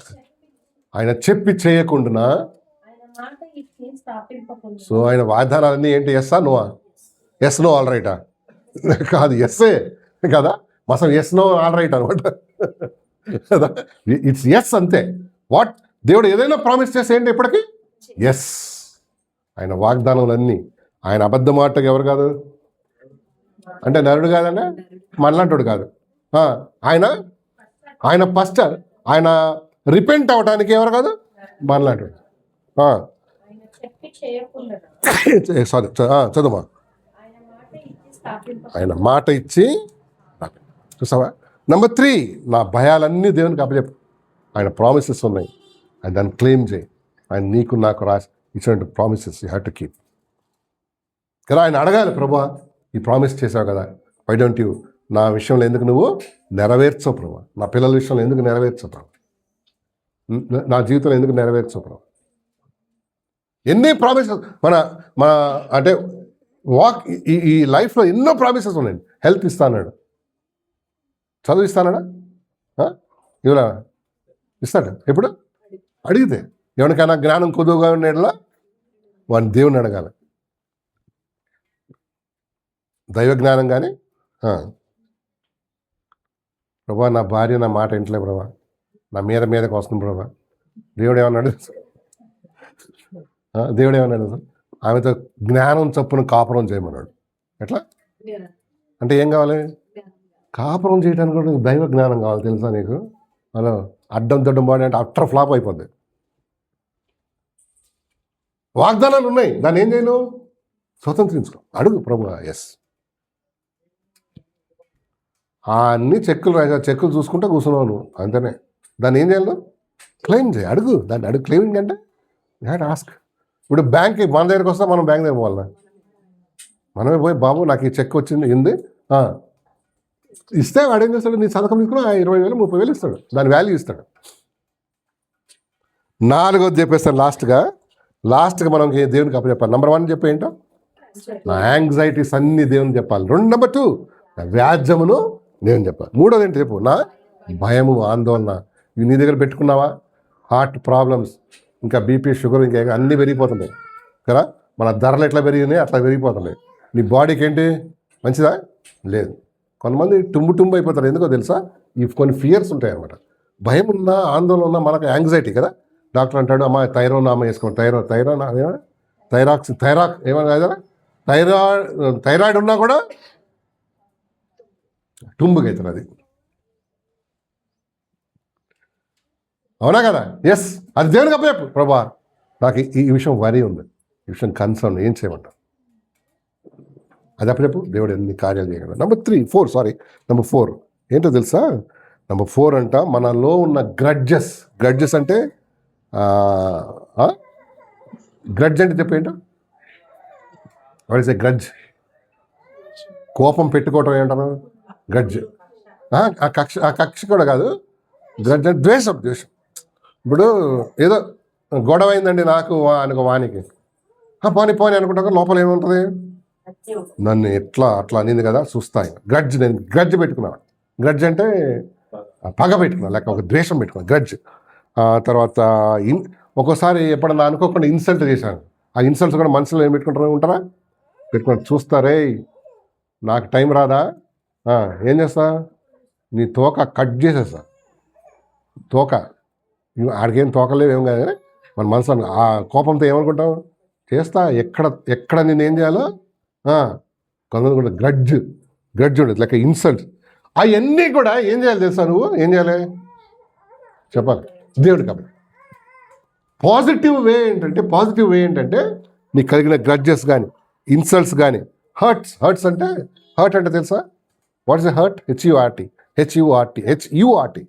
ఆయన చెప్పి చేయకుండా, సో ఆయన వాగ్దానాలన్నీ ఏంటి? ఎస్సా నువ్వా? ఎస్ నో ఆల్ రైటా? కాదు, ఎస్సే కదా. అసలు ఎస్ నో ఆల్ రైట్ అనమాట కదా. ఇట్స్ ఎస్ అంతే. వాట్ దేవుడు ఏదైనా ప్రామిస్ చేస్తే ఏంటి ఇప్పటికీ? ఎస్. ఆయన వాగ్దానాలన్నీ. ఆయన అబద్ధం మాటకు ఎవరు కాదు అంటే నరుడు కాదండి, మనలాంటోడు కాదు. ఆయన ఫస్ట్ ఆయన రిపెంట్ అవ్వడానికి ఎవరు కాదు, మనలాంటోడు. సారీ, చదువుమా. ఆయన మాట ఇచ్చి చూసావా. నెంబర్ 3, నా భయాలన్నీ దేవునికి అప్పచెప్పు. ఆయన ప్రామిసెస్ ఉన్నాయి, ఆయన దాన్ని క్లెయిమ్ చేయి. ఆయన నీకు నాకు రాసి ఇచ్చినట్టు promises you have to keep కదా. ఆయన అడగాలి, ప్రభా ఈ ప్రామిస్ చేసావు కదా, వై డోంట్ యూ నా విషయంలో ఎందుకు నువ్వు నెరవేర్చవు ప్రభా, నా పిల్లల విషయంలో ఎందుకు నెరవేర్చవు ప్రభా, నా జీవితంలో ఎందుకు నెరవేర్చవు ప్రభా. ఎన్ని ప్రామిసెస్ మన మన అంటే ఈ లైఫ్లో ఎన్నో ప్రామిసెస్ ఉన్నాయండి. హెల్త్ ఇస్తాన్నాడు, చదువు ఇస్తాడా, ఇవ్వలా ఇస్తాడు. ఎప్పుడు అడిగితే ఎవరికైనా జ్ఞానం కొద్దుగా ఉండేలా వాడిని దేవుని అడగాలి. దైవ జ్ఞానం కానీ, ప్రభా నా భార్య నా మాట ఇంటలే ప్రభా, నా మీదకి వస్తుంది ప్రభా. దేవుడు ఏమన్నాడు? దేవుడు ఏమన్నాడు? ఆమెతో జ్ఞానం చొప్పున కాపురం చేయమన్నాడు. ఎట్లా అంటే ఏం కావాలి? కాపురం చేయడానికి కూడా దైవ జ్ఞానం కావాలి, తెలుసా నీకు? హలో, అడ్డం దొడ్డం బాడీ అంటే అట్టర్ ఫ్లాప్ అయిపోద్ది. వాగ్దానాలు ఉన్నాయి, దాన్ని ఏం చేయను? స్వతంత్రించుకో, అడుగు ప్రభు. ఎస్. అన్ని చెక్కులు చూసుకుంటా కూర్చున్నావు నువ్వు, అంతేనే. దాన్ని ఏం చేయాలి? క్లెయిమ్ చేయి, అడుగు. దాన్ని అడుగు. క్లెయిమింగ్ అంటే హ్యాడ్ ఆస్క్. ఇప్పుడు బ్యాంక్ మన దగ్గరికి వస్తే మనం బ్యాంక్ దగ్గర పోవాలన్నా, మనమే పోయి బాబు నాకు ఈ చెక్ వచ్చింది ఇంది ఇస్తే వాడు ఏం చేస్తాడు? నీ సంతకం తీసుకుని 20,000 30,000 ఇస్తాడు, దాని వాల్యూ ఇస్తాడు. 4వది చెప్పేస్తాను లాస్ట్గా మనం దేవునికి అప్పచెప్పాలి. నెంబర్ 1 చెప్పి ఏంటో, నా యాంగ్జైటీస్ అన్ని దేవుని చెప్పాలి. నెంబర్ 2 నా వ్యాజ్యమును దేవుని చెప్పాలి. 3వది ఏంటి చెప్పు? నా భయము ఆందోళన. ఇవి నీ దగ్గర పెట్టుకున్నావా? హార్ట్ ప్రాబ్లమ్స్, ఇంకా బీపీ షుగర్, ఇంకా అన్నీ పెరిగిపోతున్నాయి కదా. మన ధరలు ఎట్లా పెరిగినాయి అట్లా పెరిగిపోతున్నాయి. నీ బాడీకి ఏంటి మంచిదా? లేదు. కొంతమంది టుంబు అయిపోతారు. ఎందుకో తెలుసా? ఈ కొన్ని ఫియర్స్ ఉంటాయి అన్నమాట. భయం ఉన్నా ఆందోళన ఉన్నా మనకు యాంగ్జైటీ కదా. డాక్టర్ అంటాడు, అమ్మ థైరాయిడ్ వేసుకోండి, థైరాయిడ్ ఏమన్నా కదా, థైరాయిడ్ ఉన్నా కూడా టుంబుకి అవుతుంది అది. అవునా కదా? ఎస్, అది దేవునికి అప్పచెప్పు. ప్రభా నాకు ఈ విషయం వరి ఉంది, ఈ విషయం కన్సర్న్, ఏం చేయమంటావు? అది అప్పచెప్పు. దేవుడు ఎన్ని కార్యాలు చేయగలడు. నెంబర్ 4 ఏంటో తెలుసా? నెంబర్ 4 అంట, మనలో ఉన్న గ్రడ్జెస్ అంటే గ్రడ్జ్ అంటే చెప్పేంటో, వాట్ ఇస్ ఏ గ్రడ్జ్? కోపం పెట్టుకోవటం ఏంటారు? గ్రడ్జ్. ఆ కక్ష కూడా కాదు, గ్రడ్జ్ అంటే ద్వేషం. ఇప్పుడు ఏదో గొడవ అయిందండి నాకు వానికి, పోనీ అనుకుంటా, లోపల ఏముంటుంది? నన్ను అట్లా అనింది కదా చూస్తా. గ్రడ్జ్, నేను గ్రడ్జ్ పెట్టుకున్నాను. గ్రడ్జ్ అంటే పగ పెట్టుకున్నాను, లేక ఒక ద్వేషం పెట్టుకున్నాను, గ్రడ్జ్. తర్వాత ఒక్కోసారి ఎప్పుడన్నా అనుకోకుండా ఇన్సల్ట్ చేశాను. ఆ ఇన్సల్ట్స్ కూడా మనసులో ఏం ఉంటారా? పెట్టుకుని చూస్తారే, నాకు టైం రాదా, ఏం చేస్తా, నీ తోక కట్ చేసేస్తా. తోక ఆడికేం తోకలేవు, ఏం కాదు, కానీ మన మనసులో ఆ కోపంతో ఏమనుకుంటాం చేస్తా. ఎక్కడ నేను ఏం చేయాలో కొంతమంది కూడా గ్రడ్జ్ ఉండదు, లైక్ ఇన్సల్ట్. అవన్నీ కూడా ఏం చేయాలి తెలుసా? నువ్వు ఏం చేయాలి చెప్పాలి దేవుడు. కాబట్టి పాజిటివ్ వే ఏంటంటే నీకు కలిగిన గ్రడ్జెస్ కానీ, ఇన్సల్ట్స్ కానీ, హర్ట్స్ అంటే తెలుసా? What is a hurt? H U R T,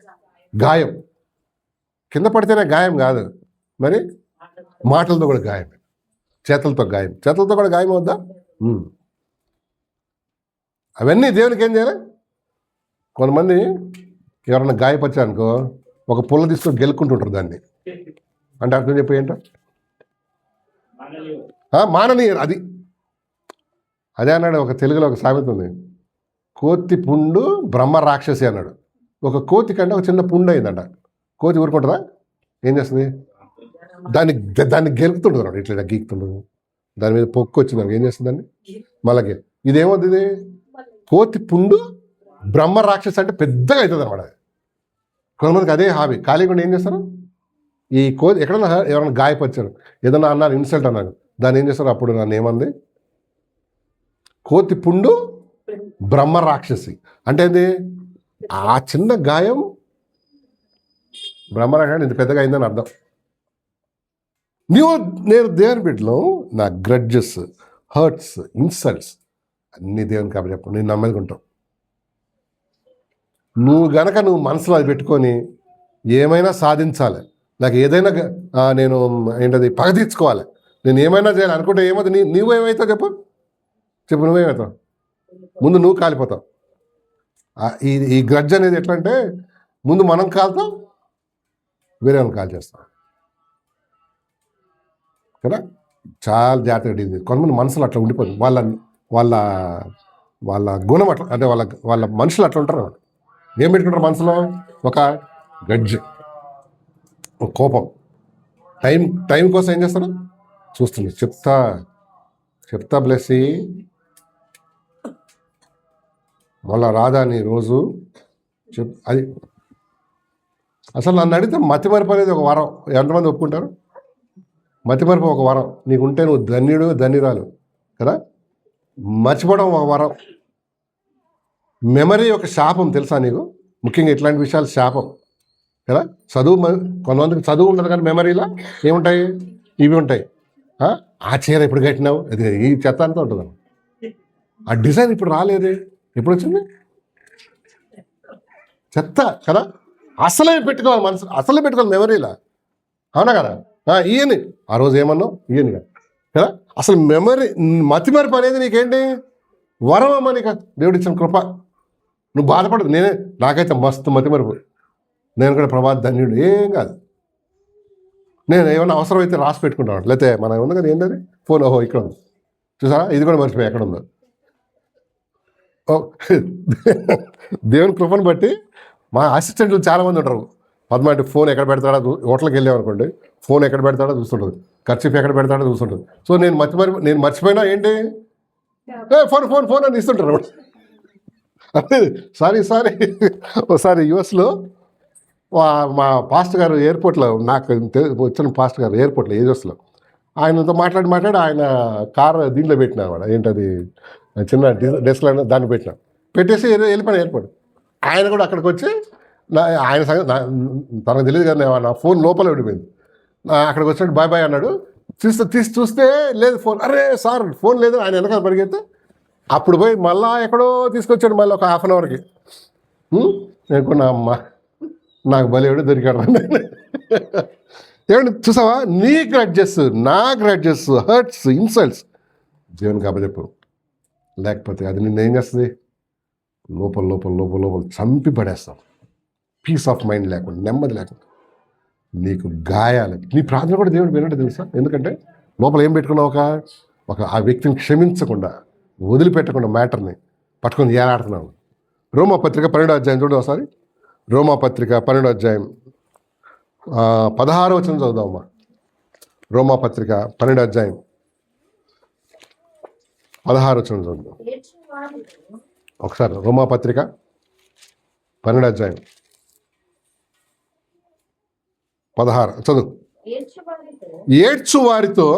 గాయం. కింద పడితేనే గాయం కాదు, మరి మాటలతో కూడా గాయం, చేతులతో కూడా గాయం అవుద్దా? అవన్నీ దేవునికి ఏం చేయాలి? కొంతమంది ఎవరన్నా గాయపరిచారనుకో, ఒక పుల్ల తీసుకొని గెలుక్కుంటుంటారు దాన్ని. అంటే అర్థం చెప్పి ఏంటో మాననీయరు. అదే అన్నాడు ఒక తెలుగులో ఒక సామెత ఉంది, కోతి పుండు బ్రహ్మ రాక్షసి అన్నాడు. ఒక కోతి కంటే ఒక చిన్న పుండు అయిందంట. కోతి ఊరుకుంటుందా? ఏం చేస్తుంది? దాన్ని గెలుపుతుంటుంది అన్నాడు, ఇట్లా గీకుతుంటుంది. దాని మీద పొక్కు వచ్చింది, ఏం చేస్తుంది దాన్ని మళ్ళీ ఇదేమవుతుంది? కోతి పుండు బ్రహ్మ రాక్షసి అంటే పెద్దగా అవుతుంది అనమాట. కొంతమందికి అదే హాబీ. ఖాళీగా ఏం చేస్తారు? ఈ కోతి ఎక్కడన్నా ఎవరైనా గాయపరిచారు, ఏదన్నా అన్నారు, ఇన్సల్ట్ అన్నారు, దాన్ని ఏం చేస్తారు? అప్పుడు నన్ను ఏమంది? కోతి పుండు బ్రహ్మ రాక్షసి అంటే ఏంది? ఆ చిన్న గాయం బ్రహ్మ రాక్షసి ఇంత పెద్దగా అయిందని అర్థం. నేను దేవుని బిడ్డలో నా గ్రడ్జెస్, హర్ట్స్, ఇన్సల్ట్స్ అన్నీ దేవుని కాబట్టి చెప్పు, నేను నమ్మది ఉంటావు. నువ్వు మనసులో అది పెట్టుకొని ఏమైనా సాధించాలి, నాకు ఏదైనా నేను ఏంటది పగ తీర్చుకోవాలి, నేను ఏమైనా చేయాలి అనుకుంటే ఏమవుతుంది? నువ్వేమవుతావు చెప్పు నువ్వేమవుతావు? ముందు నువ్వు కాలిపోతావు. ఈ గ్రడ్జ్ అనేది ఎట్లా అంటే, ముందు మనం కాలుతాం, వేరే వాళ్ళని కాల్ చేస్తాం కదా. చాలా జాగ్రత్తగా డీల్ చేయాలి. కొంతమంది మనసులో అట్లా ఉండిపోతుంది, వాళ్ళ గుణం అట్లా, అంటే వాళ్ళ మనుషులు అట్లా ఉంటారు. ఏం పెట్టుకుంటారు మనసులో? ఒక గ్రడ్జ్, ఒక కోపం. టైం కోసం ఏం చేస్తారు? చూస్తుంది. చెప్తా బ్లెస్సి, మళ్ళా రాదా నీ రోజు అది. అసలు నన్ను అడిగితే మతిమరుపు అనేది ఒక వరం. ఎంతమంది ఒప్పుకుంటారు? మతిమరుపు ఒక వరం. నీకుంటే నువ్వు ధన్యురాలు కదా. మర్చిపోవడం ఒక వరం. మెమరీ ఒక శాపం, తెలుసా నీకు? ముఖ్యంగా ఇట్లాంటి విషయాలు శాపం కదా. కొంతమందికి చదువు ఉండదు, కానీ మెమరీలో ఏముంటాయి? ఇవి ఉంటాయి. ఆ చీర ఎప్పుడు కట్టినావు, అది ఈ చెత్త అంతా ఉంటుంది. ఆ డిజైన్ ఇప్పుడు రాలేదే, ఎప్పుడు వచ్చింది? చెత్త కదా. అసలే పెట్టుకోవాలి మెమరీలా, అవునా కదా. ఈయని ఆ రోజు ఏమన్నావు, ఈయన కదా. అసలు మతిమరుపు అనేది నీకేంటి? వరం అమ్మ, నీకు దేవుడు ఇచ్చిన కృప. నువ్వు బాధపడదు. నాకైతే మస్తు మతిమరుపు. నేను కూడా ప్రభాత్ ధన్యుడు, ఏం కాదు. నేను ఏమైనా అవసరం అయితే రాసి పెట్టుకుంటాను. లేకపోతే మనం ఉంది కదా, ఏంటది ఫోన్, ఓహో ఇక్కడ ఉంది చూసారా, ఇది కూడా మర్చిపోయి ఎక్కడ ఉందో. దేవుని కృపను బట్టి మా అసిస్టెంట్లు చాలామంది ఉంటారు. పద్మాటి ఫోన్ ఎక్కడ పెడతాడో, హోటల్కి వెళ్ళామనుకోండి, ఫోన్ ఎక్కడ పెడతాడో చూస్తుంటుంది, ఖర్చు ఎక్కడ పెడతాడో చూస్తుంటుంది. సో నేను మర్చిపోయినా ఏంటి, ఫోన్ అని ఇస్తుంటారు. అదే సారీ ఒకసారి యుఎస్లో మా పాస్టర్ గారు ఎయిర్పోర్ట్లో, నాకు వచ్చిన పాస్టర్ గారు ఎయిర్పోర్ట్లో ఏజెస్లో, ఆయనతో మాట్లాడి ఆయన కార్ దీంట్లో పెట్టినా అనమాట. ఏంటది చిన్న డెస్క్లో దాన్ని పెట్టేసి వెళ్ళిపోయినా ఎయిర్పోర్ట్. ఆయన కూడా అక్కడికి వచ్చి ఆయన సంగతి తనకు తెలియదు కదా, నా ఫోన్ లోపల విడిపోయింది. అక్కడికి వచ్చినట్టు బాయ్ అన్నాడు. తీసి చూస్తే లేదు ఫోన్. అరే సార్ ఫోన్ లేదు. ఆయన వెనకాల పరిగెత్తే అప్పుడు పోయి మళ్ళా ఎక్కడో తీసుకొచ్చాడు, మళ్ళీ ఒక హాఫ్ అన్ అవర్కి. అనుకున్నా, అమ్మ నాకు బలేవాడు దొరికాడు. ఏమండి చూసావా, నీ గ్రడ్జెస్, నా గ్రడ్జెస్, హర్ట్స్, ఇన్సల్ట్స్ దేవునికి అప్పచెప్పు. లేకపోతే అది నిన్ను ఏం చేస్తుంది? లోపల లోపల లోపల లోపల చంపి పడేస్తాం. పీస్ ఆఫ్ మైండ్ లేకుండా, నెమ్మది లేకుండా, నీకు గాయాలు. నీ ప్రార్థన కూడా దేవుడు వినట్టు తెలుసా? ఎందుకంటే లోపల ఏం పెట్టుకున్నావు? ఒక ఆ వ్యక్తిని క్షమించకుండా, వదిలిపెట్టకుండా మ్యాటర్ని పట్టుకొని ఏలాడుతున్నావు. రోమాపత్రిక 12వ అధ్యాయం చూడు ఒకసారి. రోమాపత్రిక 12వ అధ్యాయం 16వ వచనం చదువుదామమ్మా. రోమాపత్రిక 12వ అధ్యాయం 16వ వచనం చదువుదాం ఏడ్చువారితో ఒకసారి. రోమాపత్రిక 12వ అధ్యాయం 16 చదువు. ఏడ్చువారితో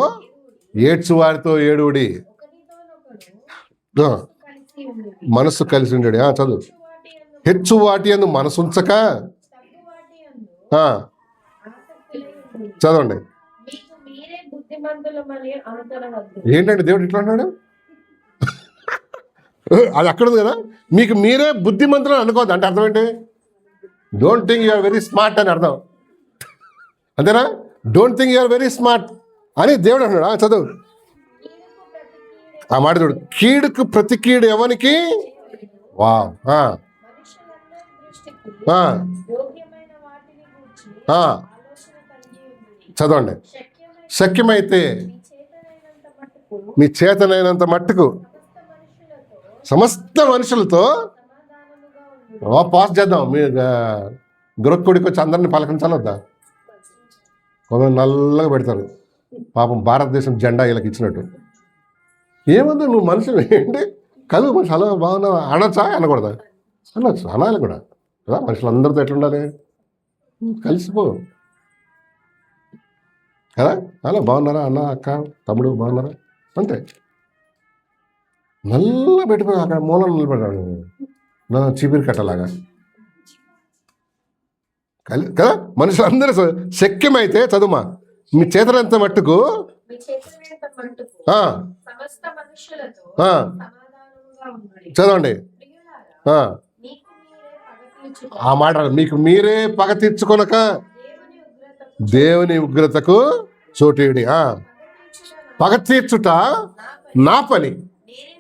ఏడ్చువారితో ఏడుడి, ఒకరితోనొకడు ఆ, కలిసి ఉండుడి. మనస్సు కలిసి ఉండేది. చదువు. హెచ్చువాటి యందు హెచ్చు వాటి అందు మనసుంచక, తగ్గువాటి యందు ఆసక్తులై ఉండుడి. చదవండి. మీకు మీరే బుద్ధిమంతులమని అనుకొనవద్దు. ఏంటంటే దేవుడు ఇట్లా అన్నాడు? అది అక్కడ ఉంది కదా. మీకు మీరే బుద్ధిమంతులు అనుకోవద్దు అంటే అర్థం ఏంటి? Don't think you're very smart అని అర్థం. అంతేనా? Don't think you're very smart అని దేవుడు అన్నాడు. చదువు కీడుకు ప్రతి కీడే ఆ మాట చూడు. కీడుకు ప్రతి కీడు ఎవరికి? వా మనుషులందరి దృష్టికి ఆ, యోగ్యమైన వాటిని గూర్చి ఆ, ఆలోచన కలిగి ఉండుడి. చదవండి. శక్యమైతే శక్యమైతే మీ చేతనైనంత మట్టుకు మీ చేతనైనంత మట్టుకు సమస్త మనుషులతో సమాధానముగా ఉండుడి. పాస్ చేద్దాం. మీ గురక్కుడికి వచ్చి అందరిని పలకరించాలి వద్దా? కొందరు నల్లగా పెడతారు. పాపం భారతదేశం జెండా వీళ్ళకి ఇచ్చినట్టు. ఏముంది నువ్వు మనుషులు ఏంటి కలుగు మనిషి అలా బాగున్నావా అనొచ్చా? అనకూడదా? అనొచ్చు, అనాలి కూడా కదా. మనుషులందరితో ఎట్లుండాలి? కలిసిపో కదా. అలా బాగున్నారా అన్న, అక్క, తమ్ముడు బాగున్నారా అంతే. నల్ల పెట్టిపోయి అక్కడ మూలం నిలబడ్డాడు నా చీపిరి కట్టలాగా కదా. మనుషులందరూ శక్యమైతే చదువుమా మీ చేతనంత మట్టుకు మీ చేతనైనంత మట్టుకు ఆ, సమస్త మనుషులతో ఆ, సమాధానముగా ఉండుడి. చదవండి. ప్రియులారా, ఆ, మీకు మీరే పగ తీర్చుకొనుడి. ఆ మాట మీకు మీరే పగ తీర్చుకొనక దేవుని ఉగ్రతకు దేవుని ఉగ్రతకు చోటేడి. పగ తీర్చుట నా పని, నేనే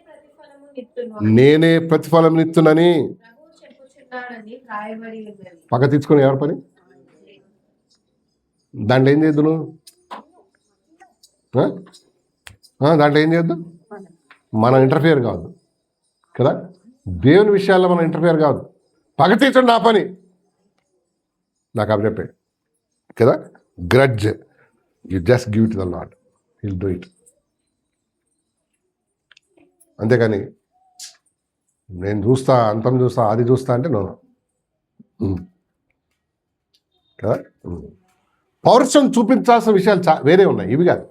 ప్రతిఫలము నిత్తును. నేనే ప్రతిఫలం ఇత్తునని. ప్రభువు చెప్పుచున్నాడని రాయబడి ఉన్నది. పగ తీర్చుకొని ఎవరి పని? దాంట్లో ఏం చేయొద్దు నువ్వు? దాంట్లో ఏం చేయొద్దు? మనం ఇంటర్ఫియర్ కాదు కదా. దేవుని విషయాల్లో మనం ఇంటర్ఫియర్ కాదు. పగ తీర్చడం నా పని, నాకు అవి చెప్పాడు కదా. Grudge you just give to the lord, will do it. అంతేకాని నేను చూస్తా, అంతం చూస్తా, అది చూస్తా అంటే నో కదా. పౌరుషం చూపించాల్సిన విషయాలు వేరే ఉన్నాయి, ఇవి కాదు.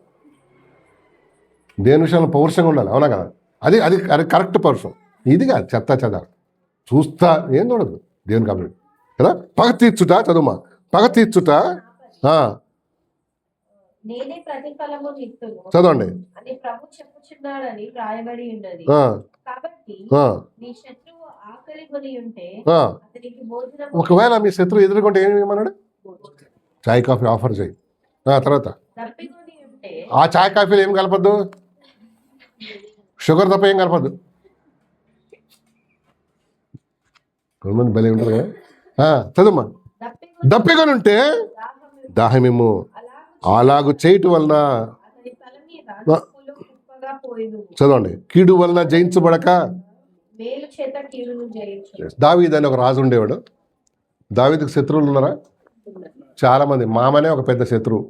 దేని విషయంలో పౌరుషంగా ఉండాలి, అవునా కదా. అది అది అది కరెక్ట్ పౌరుషం. ఇది కాదు చెత్త చెద చూస్తా ఏం చూడదు దేవుని కాబట్టి కదా. పగ తీర్చుట చదువుమా. పగ తీర్చుట ఆ, నేనే ప్రతిఫలము నిత్తును చదవండి. అని ప్రభు చెప్పుచున్నాడని రాయబడి ఉన్నది. ఆ, కాబట్టి ఆ, నీ శత్రువు ఆకలి కొని ఉంటే ఆ. అతనికి భోజనం ఒకవేళ మీ శత్రువు ఎదుర్కొంటే ఏమి ఏమన్నాడు? చాయ్ కాఫీ ఆఫర్ చేయి. తర్వాత తప్పికొని ఉంటే ఆ చాయ్ కాఫీలో ఏం కలపద్దు? షుగర్ తప్ప ఏం కలపద్దు. కొంతమంది భలే ఉంటారు కదా. చదువుమా. తప్పికొని దప్పికొని ఉంటే దాహము దాహమేమో అలాగు అలాగు చేయటం వలన అతని తల మీద నిప్పులు కుప్పగా పోయిను. చదవండి. కీడు వలన జయించబడక. మేలు చేత కీడును జయించు. దావీదు అని ఒక రాజు ఉండేవాడు. దావీదుకు శత్రువులు ఉన్నారా? చాలామంది. మామనే ఒక పెద్ద శత్రువు.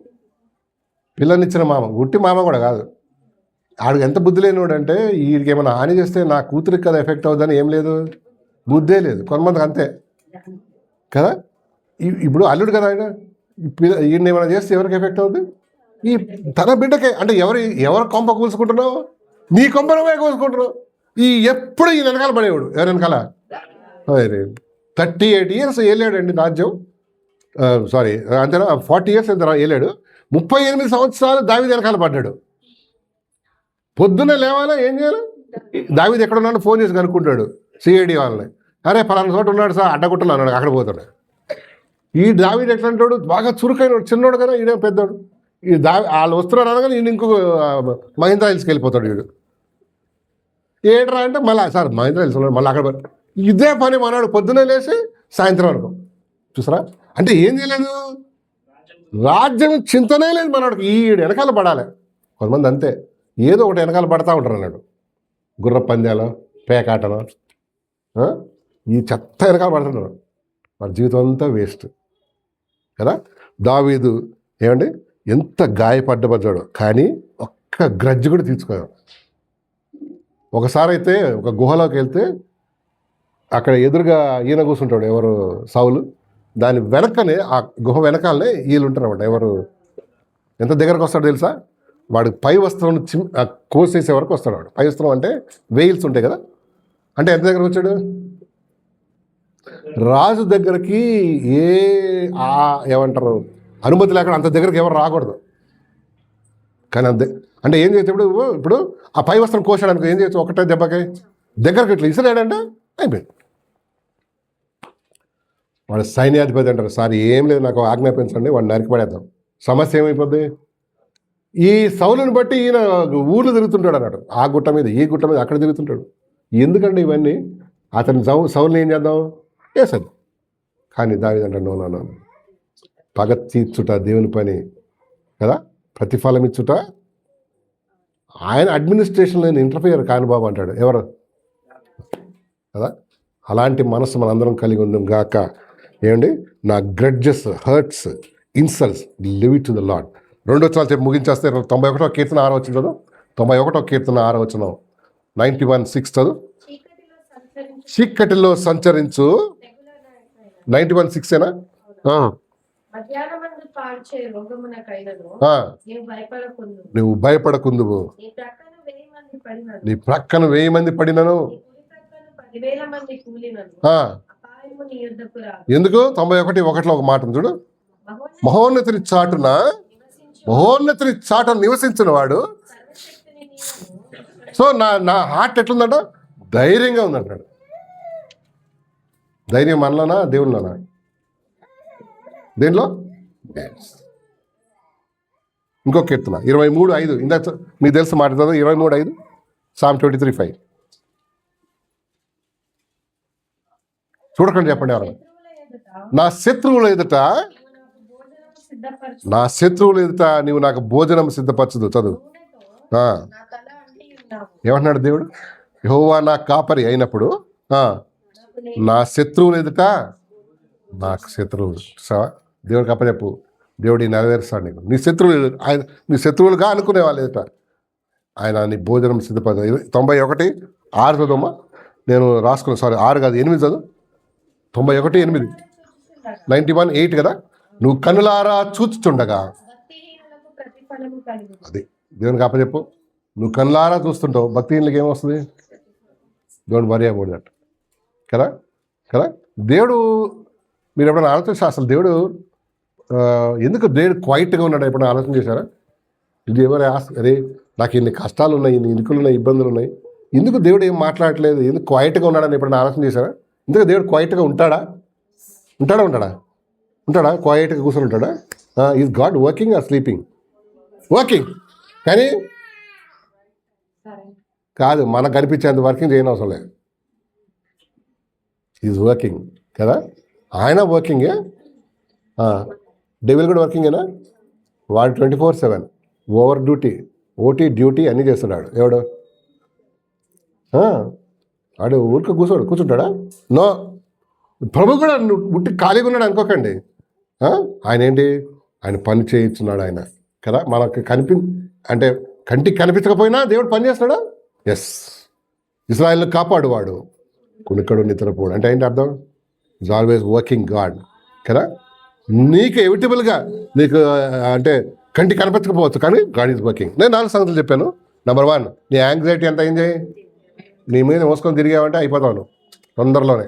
పిల్లనిచ్చిన మామ, గుట్టి మామ కూడా కాదు. ఆడికి ఎంత బుద్ధి లేనివాడు అంటే వీడికి ఏమైనా హాని చేస్తే నా కూతురికి కదా ఎఫెక్ట్ అవుతుందని ఏం లేదు, బుద్ధే లేదు. కొంతమందికి అంతే కదా. ఇప్పుడు అల్లుడు కదా ఆయన, ఈయన ఏమైనా చేస్తే ఎవరికి ఎఫెక్ట్ అవుతుంది? ఈ తన బిడ్డకే. అంటే ఎవరు కొంప కూల్చుకుంటున్నావు? నీ కొంపనమే కూల్చుకుంటున్నావు. ఎప్పుడు ఈ వెనకాల పడేవాడు. ఎవరు వెనకాల? 38 years వెళ్ళాడండి రాజ్యం. సారీ అంతేనా, 40 years ఎంత వెళ్ళాడు. 38 సంవత్సరాలు దావీదు వెనకాల పడ్డాడు. పొద్దున్నే లేవాలా, ఏం చేయాలి? దావీదు ఎక్కడ ఉన్నాడో ఫోన్ చేసి కనుక్కుంటాడు సిఐడి వాళ్ళని. అరే పలానా చోట ఉన్నాడు సార్, అడ్డగుట్టలు అన్నాడు, అక్కడ పోతాడు. ఈ దావీదు ఎట్లా అంటాడు? బాగా చురుకైన చిన్నోడు కదా, ఈడే పెద్దోడు. ఈ వాళ్ళు వస్తున్నారు అనగానే ఈయన ఇంకో మహీంద్రా హిల్స్కి వెళ్ళిపోతాడు వీడు. ఏడ్రా అంటే మళ్ళీ సార్ మా ఇంట్లో వెళ్తున్నాడు మళ్ళీ అక్కడ ఇదే పని మనవాడు పొద్దున్నే లేచి సాయంత్రం వరకు చూసారా. అంటే ఏం చేయలేదు, రాజ్యం చింతనే లేదు మనవాడికి. ఈ వెనకాల పడాలి. కొంతమంది అంతే ఏదో ఒకటి వెనకాల పడతా ఉంటారు అన్నాడు. గుర్ర పందాలు, పేకాటలు, ఈ చెత్త వెనకాల పడుతున్నారు. వాడి జీవితం అంతా వేస్ట్ కదా. దావీదు ఏమండి ఎంత గాయపడ్డబడ్డాడు, కానీ ఒక్క గ్రడ్జ్ కూడా తీర్చుకోడు. ఒకసారి అయితే ఒక గుహలోకి వెళ్తే అక్కడ ఎదురుగా ఈయన కూర్చుంటాడు, ఎవరు సౌలు. దాని వెనకనే ఆ గుహ వెనకాలనే వీళ్ళు ఉంటారు అన్నమాట. ఎవరు ఎంత దగ్గరకు వస్తాడో తెలుసా, వాడు పై వస్త్రం కోసేసే వరకు వస్తాడు. వాడు పై వస్త్రం అంటే వేయిల్స్ ఉంటాయి కదా, అంటే ఎంత దగ్గరకు వచ్చాడు, రాజు దగ్గరికి ఏమంటారు అనుమతి లేకుండా అంత దగ్గరికి ఎవరు రాకూడదు. కానీ అంతే అంటే ఏం చేస్తే ఇప్పుడు ఆ పై వస్త్రం కోసాడానికి ఏం చేయొచ్చు, ఒకటే దెబ్బకి దగ్గరకు ఇట్లా ఇసిరాడంటే అయిపోయింది. వాడు సైన్యాధిపతి అంటారు, సార్ ఏం లేదు నాకు ఆజ్ఞాపించండి, వాడిని నరికి పడేద్దాం. సమస్య ఏమైపోద్ది, ఈ సౌలుని బట్టి ఈయన ఊర్లు తిరుగుతుంటాడు అన్నాడు. ఆ గుట్ట మీద ఈ గుట్ట మీద అక్కడ తిరుగుతుంటాడు. ఎందుకంటే ఇవన్నీ అతని సౌలుని ఏం చేద్దాం వేసదు. కానీ దావీదంటే నో పగ తీర్చుట దేవుని పని కదా, ప్రతిఫలం ఇచ్చుట ఆయన అడ్మినిస్ట్రేషన్లో ఇంటర్ఫియర్ కాని బాబు అంటాడు. ఎవరు కదా, అలాంటి మనసు మనందరం కలిగి ఉందాం గాక. ఏమండి, నా grudges, hurts, insults leave it to the Lord. 2 వచనాలు చెప్పి ముగించేస్తే 91వ కీర్తన 6వ వచనం చదువు. 91వ కీర్తన 6వ వచనం 91:6 చదువు. చీకటిలో సంచరించు 91:6 ఏనా? నువ్వు భయపడకుందువు, నీ ప్రక్కన 1000 మంది పడినను. ఎందుకు 91:1 ఒక మాట చూడు, మహోన్నతిని చాటున నివసించిన వాడు. సో నా హార్ట్ ఎట్లుందంట, ధైర్యంగా ఉందంటాడు. ధైర్యం మనలోనా దేవుళ్ళలోనా? దేనిలో? ఇంకో కీర్తన 23:5 ఇందాక మీకు తెలుసు మాట 23:5 Psalm 23:5 చూడకండి, చెప్పండి ఎవరు. నా శత్రువుల ఎదుట నీవు నాకు భోజనం సిద్ధపరచదు. చదువు. ఏమంటున్నాడు దేవుడు, యెహోవా నా కాపరి అయినప్పుడు నా శత్రువులు ఎదుట నాకు శత్రువులు. దేవుడికి అప్పచెప్పు, దేవుడి నెరవేరుస్తాడు నీకు. నీ శత్రువులుగా అనుకునే వాళ్ళు ఎదుట ఆయన నీ భోజనం సిద్ధపడదు. 91:6 చదువుమ్మా. నేను రాసుకున్నాను, సారీ 6 కాదు 8 చదువు. 91:8 91:8 కదా. నువ్వు కన్నులారా చూచుచుండగా, అది దేవునికి అప్పచెప్పు. నువ్వు కన్నులారా చూస్తుంటావు, భక్తిహీనులకి ఏమొస్తుంది? డోంట్ వరీ అబౌట్ దట్ కదా. దేవుడు మీరు ఎప్పుడైనా ఆలోచిస్తే అసలు దేవుడు ఎందుకు దేవుడు క్వైట్గా ఉన్నాడు ఎప్పుడైనా ఆలోచన చేశారా? ఇది ఎవరు అరే నాకు ఇన్ని కష్టాలు ఉన్నాయి, ఇన్ని ఇరుకులు ఉన్నాయి, ఇబ్బందులు ఉన్నాయి, ఎందుకు దేవుడు ఏం మాట్లాడట్లేదు, ఎందుకు క్వైట్గా ఉన్నాడని ఎప్పుడైనా ఆలోచన చేశారా? ఎందుకు దేవుడు క్వైట్గా ఉంటాడా? క్వైట్గా కూర్చొని ఉంటాడా? Is God working or sleeping? Working. కానీ కాదు, మనకు కనిపించేంత వర్కింగ్ చేయని అవసరం లేదు. ఈజ్ వర్కింగ్ కదా. ఆయన వర్కింగే, డెవిల్ కూడా వర్కింగేనా? వాడు 24/7 ఓవర్ ఓటీ డ్యూటీ అన్నీ చేస్తున్నాడు. ఎవడు వాడు ఊరికి కూర్చుంటాడా? నో. ప్రభు కూడా ఉట్టి ఖాళీగా ఉన్నాడు అనుకోకండి. ఆయన ఏంటి, ఆయన పని చేయించున్నాడు ఆయన కదా. మనకు అంటే కంటికి కనిపించకపోయినా దేవుడు పని చేస్తున్నాడా? ఎస్. ఇశ్రాయేల్ని కాపాడువాడు, కునికడు నిద్రపోడు. అంటే ఏంటి అర్థం? ఈజ్ ఆల్వేస్ వర్కింగ్ గాడ్ కదా. నీకు ఎవిటబుల్గా నీకు అంటే కంటికి కనిపించకపోవచ్చు, కానీ గాడ్ ఈజ్ వర్కింగ్. నేను 4 సంగతులు చెప్పాను. నెంబర్ 1, నీ యాంగ్జైటీ ఎంత ఏం చేయి, నీ మీద మోసుకొని తిరిగావంటే అయిపోతావు తొందరలోనే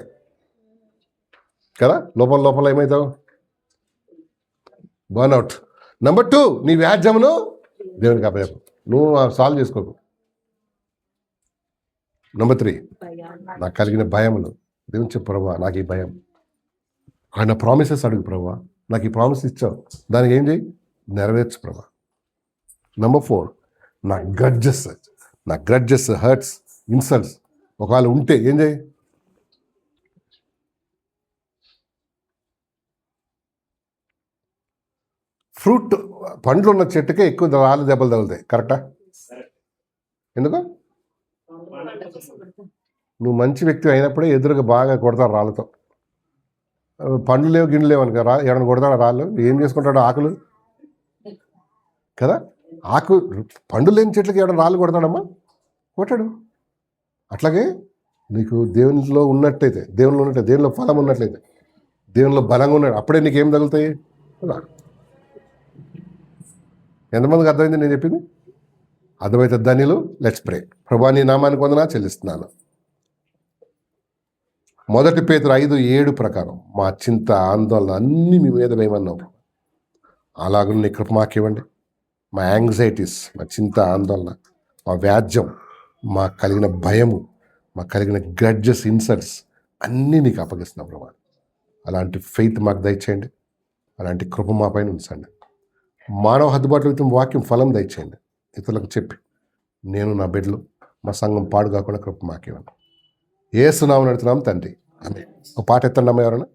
కదా. లోపల ఏమవుతావు? బర్న్అవుట్. నెంబర్ 2, నీ వ్యాజ్యమును దేవునికి అప్పచెప్పు, నువ్వు సాల్వ్ చేసుకోకు. నెంబర్ 3, నాకు కలిగిన భయములు దేవుని చెప్పు, ప్రభా నాకు ఈ భయం. ఆయన ప్రామిసెస్ అడుగు, ప్రభా నాకు ఈ ప్రామిస్ ఇచ్చావు, దానికి ఏం చేయి, నెరవేర్చు ప్రభా. నెంబర్ 4, నా గ్రడ్జెస్ హర్ట్స్ ఇన్సల్ట్స్ ఒకవేళ ఉంటే ఏం చేయి? ఫ్రూట్ పండ్లు ఉన్న చెట్టుకే ఎక్కువ రాళ్ళు దెబ్బలు తగులుతాయి. కరెక్టా? ఎందుకు? నువ్వు మంచి వ్యక్తి అయినప్పుడే ఎదురుగా బాగా కొడతారు రాళ్ళతో. పండ్లు లేవు గిండ్లు లేవు అనుకో, ఎవరైనా కొడతాడు రాళ్ళు, ఏం చేసుకుంటాడు? ఆకులు కదా, ఆకు పండు లేని చెట్లకి ఎవరైనా రాళ్ళు కొడతాడమ్మా? కొట్టాడు. అట్లాగే నీకు దేవునిలో ఉన్నట్టయితే, దేవునిలో ఫలం ఉన్నట్లయితే, దేవునిలో బలంగా ఉన్నాడు, అప్పుడే నీకేం తగులుతాయి? ఎంతమందికి అర్థమైంది నేను చెప్పింది? అర్థమైతే ధన్యులు. Let's pray. ప్రభువా, నీ నామానికి వందనాలు చెల్లిస్తున్నాను. 1 పేతురు 5:7 ప్రకారం మా చింత ఆందోళన అన్నీ మీ మీద వేయమన్నావు. అలాగే నీ కృప మాకివ్వండి. మా యాంగ్జైటీస్, మా చింత ఆందోళన, మా వ్యాజ్యం, మా కలిగిన భయము, మా కలిగిన గ్రడ్జెస్, ఇన్సల్ట్స్ అన్నీ నీకు అప్పగిస్తున్నావు ప్రభా. అలాంటి ఫెయిత్ మాకు దయచేయండి. అలాంటి కృప మా పైన ఉంచండి. మానవ హద్దుబాట్లు వాక్యం ఫలం దయచేయండి. ఇతరులకు చెప్పి నేను, నా బిడ్డలు, మా సంఘం పాడు కాకుండా కృప మాకివ్వండి. యేసు నామమున అడుగుతున్నాం తండ్రి. ఆమేన్. ఒక పాట ఎత్తండి అమ్మ ఎవరన్నా.